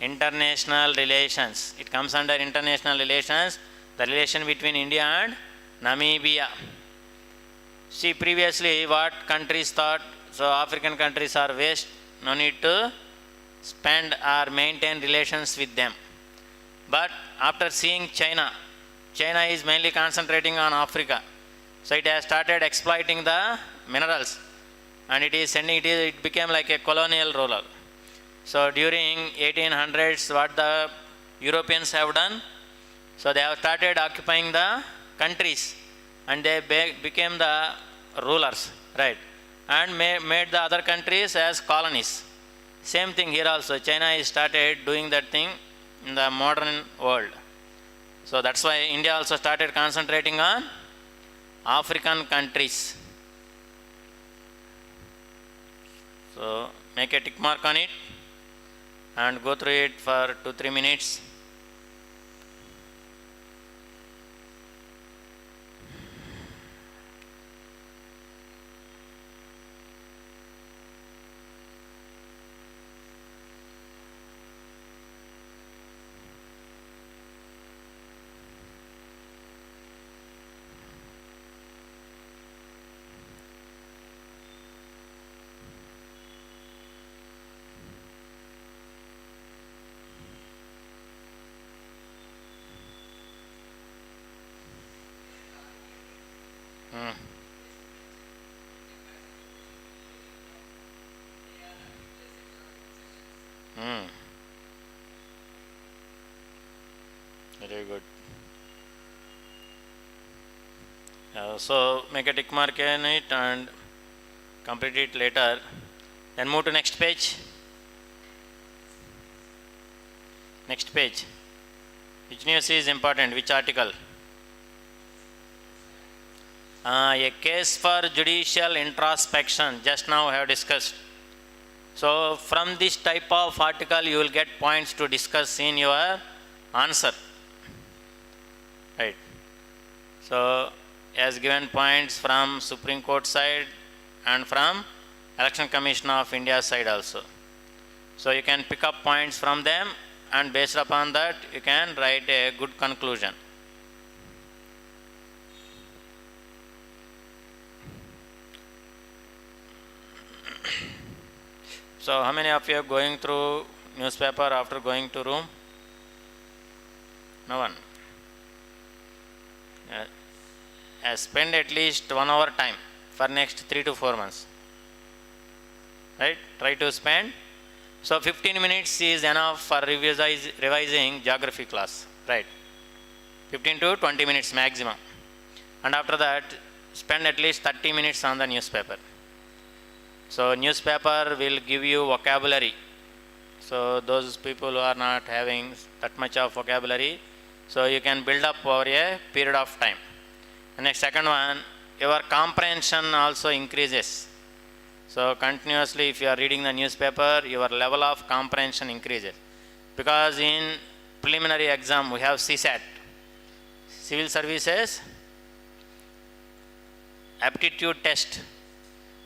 [SPEAKER 1] International relations. It comes under international relations, the relation between India and Namibia. See, previously what countries thought, so African countries are waste, no need to spend or maintain relations with them. But after seeing China is mainly concentrating on Africa. So it has started exploiting the minerals and it became like a colonial ruler. So during 1800s, what the Europeans have done, so they have started occupying the countries and they became the rulers, right, and made the other countries as colonies. Same thing here also, China has started doing that thing in the modern world. So that's why India also started concentrating on African countries. So make a tick mark on it and go through it for 2-3 minutes. Very good. So make a tick mark in it and complete it later. Then move to next page. Next page. Which news is important? Which article? A case for judicial introspection. Just now I have discussed. So from this type of article you will get points to discuss in your answer. Right. So as given points from Supreme Court side and from Election Commission of India side also. So you can pick up points from them and based upon that you can write a good conclusion. So how many of you are going through newspaper after going to room? No one. Spend at least 1 hour time for next 3 to 4 months. Right? Try to spend. So 15 minutes is enough for revising geography class. Right? 15 to 20 minutes maximum. And after that, spend at least 30 minutes on the newspaper. So newspaper will give you vocabulary. So those people who are not having that much of vocabulary, so you can build up over a period of time. And the second one, your comprehension also increases. So continuously if you are reading the newspaper, your level of comprehension increases. Because in preliminary exam, we have CSAT, Civil Services Aptitude Test.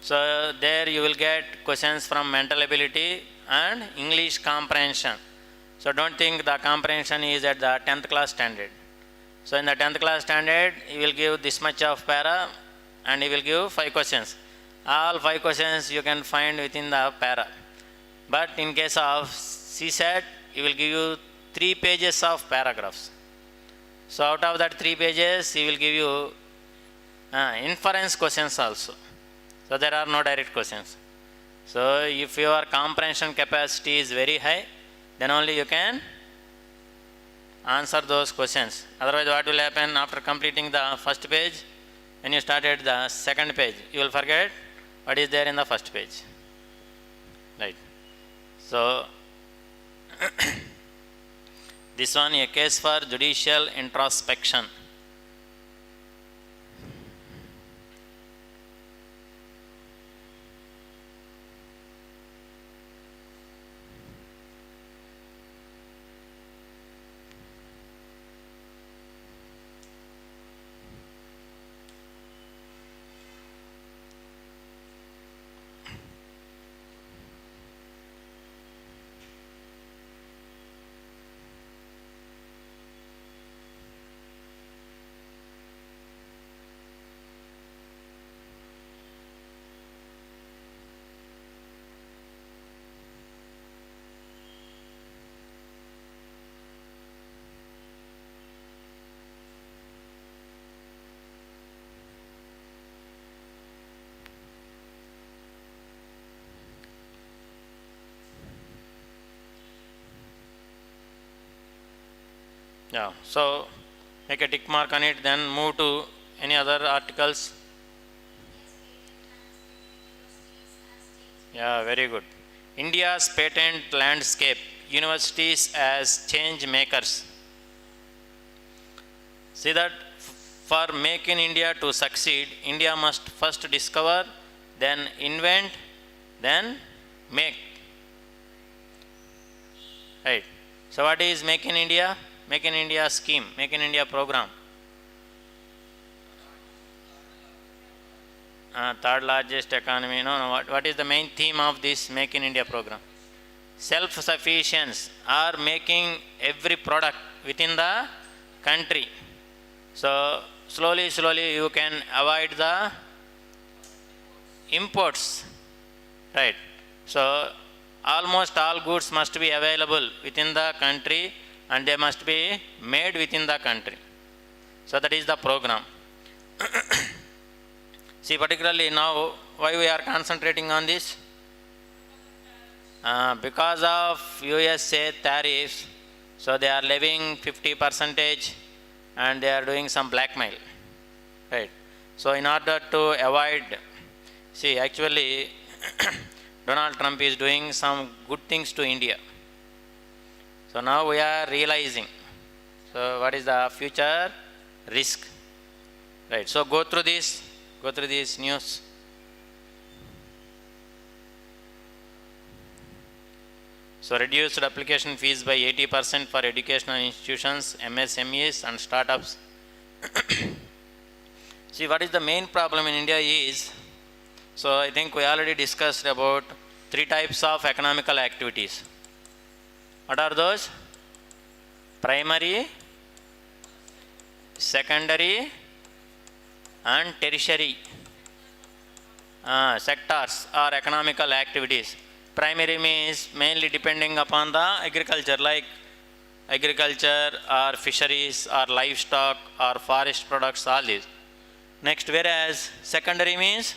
[SPEAKER 1] So there you will get questions from mental ability and English comprehension. So don't think the comprehension is at the 10th class standard. So in the 10th class standard, he will give this much of para and he will give 5 questions. All 5 questions you can find within the para. But in case of CSAT, he will give you 3 pages of paragraphs. So out of that 3 pages, he will give you inference questions also. So there are no direct questions. So if your comprehension capacity is very high, then only you can answer those questions. Otherwise, what will happen after completing the first page? When you started the second page, you will forget what is there in the first page. Right. So this one, a case for judicial introspection. Yeah, so make a tick mark on it, then move to any other articles. Yeah, very good. India's patent landscape, universities as change makers. See that for Make in India to succeed, India must first discover, then invent, then make. Right. So what is Make in India? Make in India scheme, Make in India program. Third largest economy. No. What is the main theme of this Make in India program? Self-sufficiency, or making every product within the country. So slowly you can avoid the imports. Right. So almost all goods must be available within the country and they must be made within the country. So that is the program. See, particularly now, why we are concentrating on this? Because of USA tariffs, so they are levying 50% and they are doing some blackmail. Right. So in order to avoid, see, actually Donald Trump is doing some good things to India. So now we are realizing, so what is the future risk? Right, so go through this news. So reduced application fees by 80% for educational institutions, MSMEs and startups. See, what is the main problem in India is, so I think we already discussed about 3 types of economical activities. What are those? Primary, secondary and tertiary sectors or economical activities. Primary means mainly depending upon the agriculture, like agriculture or fisheries or livestock or forest products, all these. Next, whereas secondary means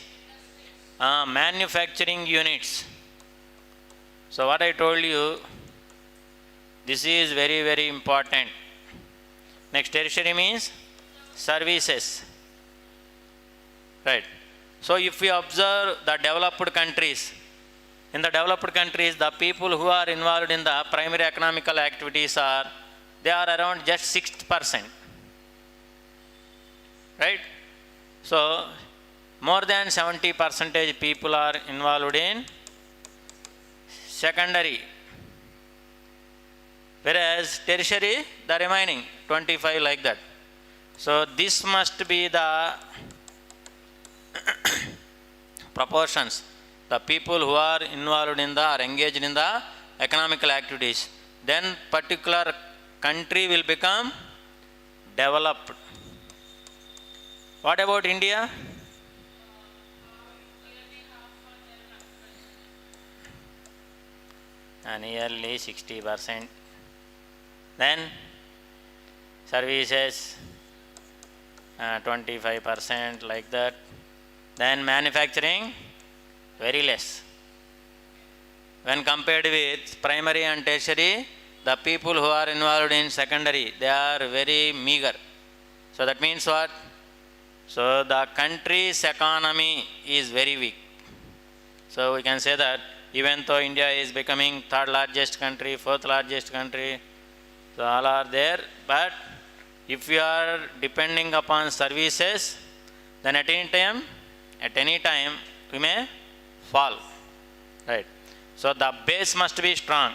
[SPEAKER 1] manufacturing units. So what I told you, this is very, very important. Next, tertiary means services. Right. So if we observe the developed countries, in the developed countries, the people who are involved in the primary economical activities they are around just 6%. Right. So more than 70% people are involved in secondary Whereas tertiary, the remaining 25 like that. So this must be the proportions. The people who are involved in the or engaged in the economical activities. Then particular country will become developed. What about India? Nearly 60%. Then services 25% like that. Then manufacturing very less. When compared with primary and tertiary, the people who are involved in secondary, they are very meager. So that means what? So the country's economy is very weak. So we can say that even though India is becoming third largest country, fourth largest country, so all are there, but if you are depending upon services, then at any time we may fall, right? So the base must be strong.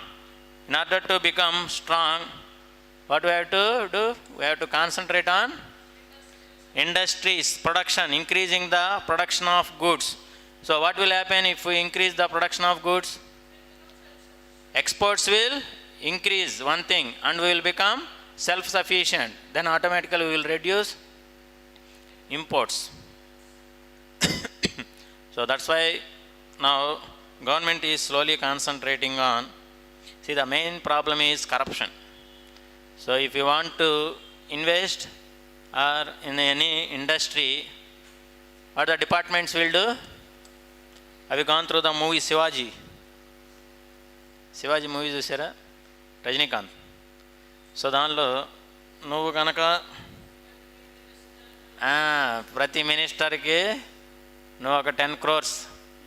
[SPEAKER 1] In order to become strong, what we have to do? We have to concentrate on industries, production, increasing the production of goods. So what will happen if we increase the production of goods? Exports will increase, one thing, and we will become self-sufficient. Then automatically we will reduce imports. So that's why now government is slowly concentrating on, see, the main problem is corruption. So if you want to invest or in any industry, what the departments will do? Have you gone through the movie Shivaji? Shivaji movie చూసారా? Rajinikanth. So దానిలో నువ్వు కనుక ప్రతి మినిస్టర్కి నువ్వు ఒక 10 crores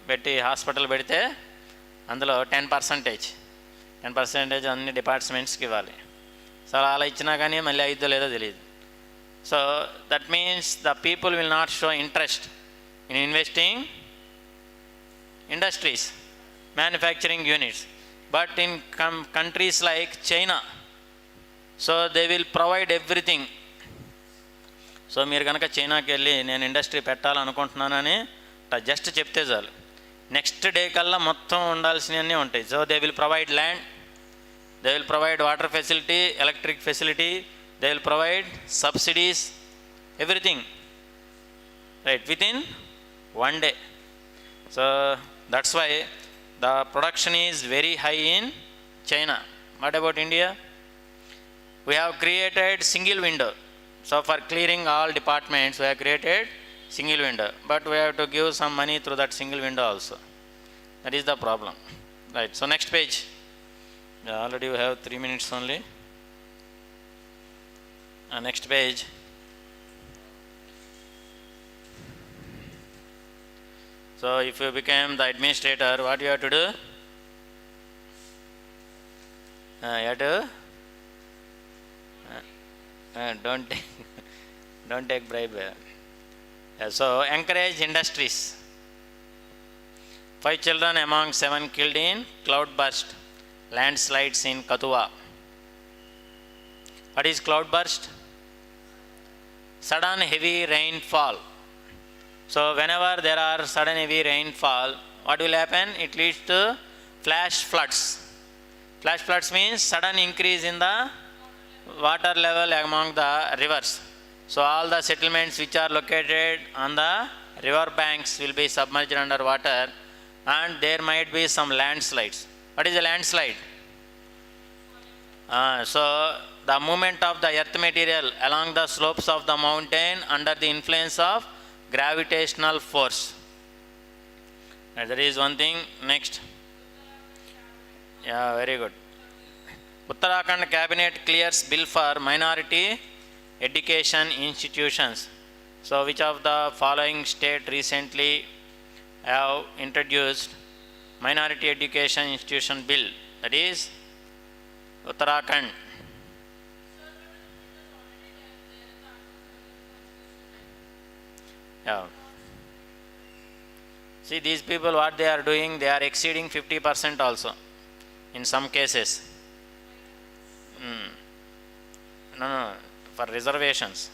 [SPEAKER 1] పెట్టి hospital పెడితే అందులో 10% అన్ని డిపార్ట్మెంట్స్కి ఇవ్వాలి. సో అలా ఇచ్చినా కానీ మళ్ళీ అయిద్దో లేదో తెలియదు. So that means the people will not show interest in investing industries, manufacturing units. But in countries like China, so they will provide everything. So మీరు కనుక చైనాకి వెళ్ళి నేను ఇండస్ట్రీ పెట్టాలనుకుంటున్నానని జస్ట్ చెప్తే చాలు, నెక్స్ట్ డే కల్లా మొత్తం ఉండాల్సినవన్నీ ఉంటాయి. So they will provide land, they will provide water facility, electric facility, they will provide subsidies, everything, right, with in 1 day. So that's why the production is very high in China. What about India? We have created single window. So for clearing all departments, we have created single window. But we have to give some money through that single window also. That is the problem. Right. So next page. Already we have 3 minutes only. Next page. So if you became the administrator, what you have to do? You have to don't take bribe. So encourage industries. 5 children among 7 killed in cloudburst, landslides in Kathua. What is cloudburst? Sudden heavy rainfall. So whenever there are sudden heavy rainfall, what will happen? It leads to flash floods. Flash floods means sudden increase in the water level among the rivers. So all the settlements which are located on the river banks will be submerged under water, and there might be some landslides. What is a landslide? So the movement of the earth material along the slopes of the mountain under the influence of gravitational force. That is one thing. Next. Yeah, very good. Uttarakhand cabinet clears bill for minority education institutions. So which of the following state recently have introduced minority education institution bill? That is Uttarakhand. Yeah. See, these people, what they are doing, they are exceeding 50% also in some cases. no, for reservations.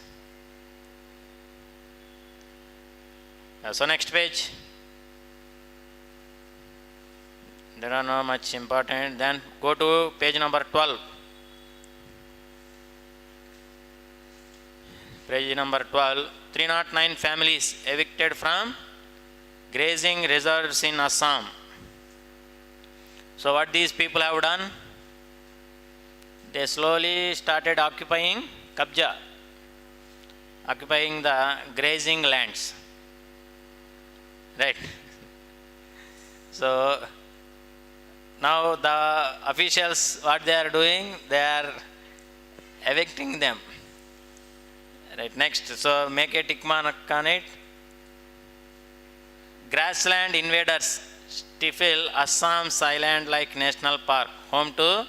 [SPEAKER 1] So next page. There are not much important. Then go to page number 12. Page number 12. 309 families evicted from grazing reserves in Assam. So what these people have done? They slowly started occupying kabja, occupying the grazing lands. Right. So now the officials, what they are doing, they are evicting them. Right. Next, so make a tick mark on it. Grassland invaders stifle Assam's island-like national park, home to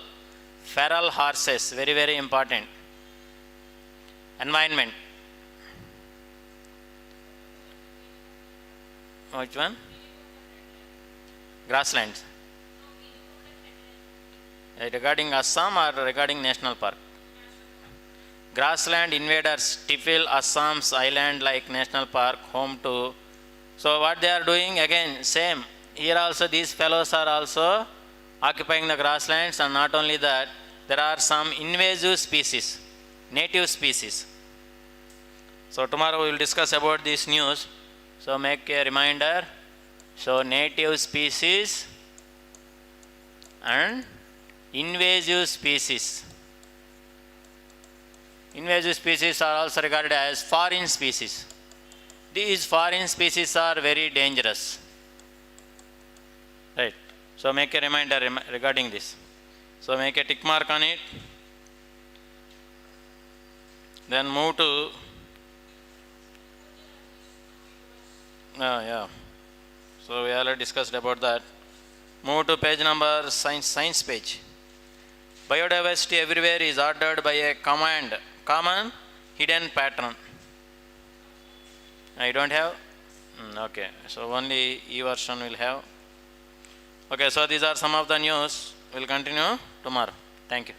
[SPEAKER 1] feral horses. Very, very important. Environment. Which one? Grasslands. Regarding Assam or regarding national park? Grassland invaders stifle Assam's island-like national park, home to. So what they are doing, again same. Here also these fellows are also occupying the grasslands, and not only that, there are some invasive species, native species. So tomorrow we will discuss about this news. So make a reminder. So native species and invasive species. Invasive species are also regarded as foreign species. These foreign species are very dangerous. Right. So make a reminder regarding this. So make a tick mark on it. Then move to yeah. So we already discussed about that. Move to page number science page. Biodiversity everywhere is ordered by a common hidden pattern. I don't have? Okay. So only E version will have. Okay, so these are some of the news. We'll continue tomorrow. Thank you.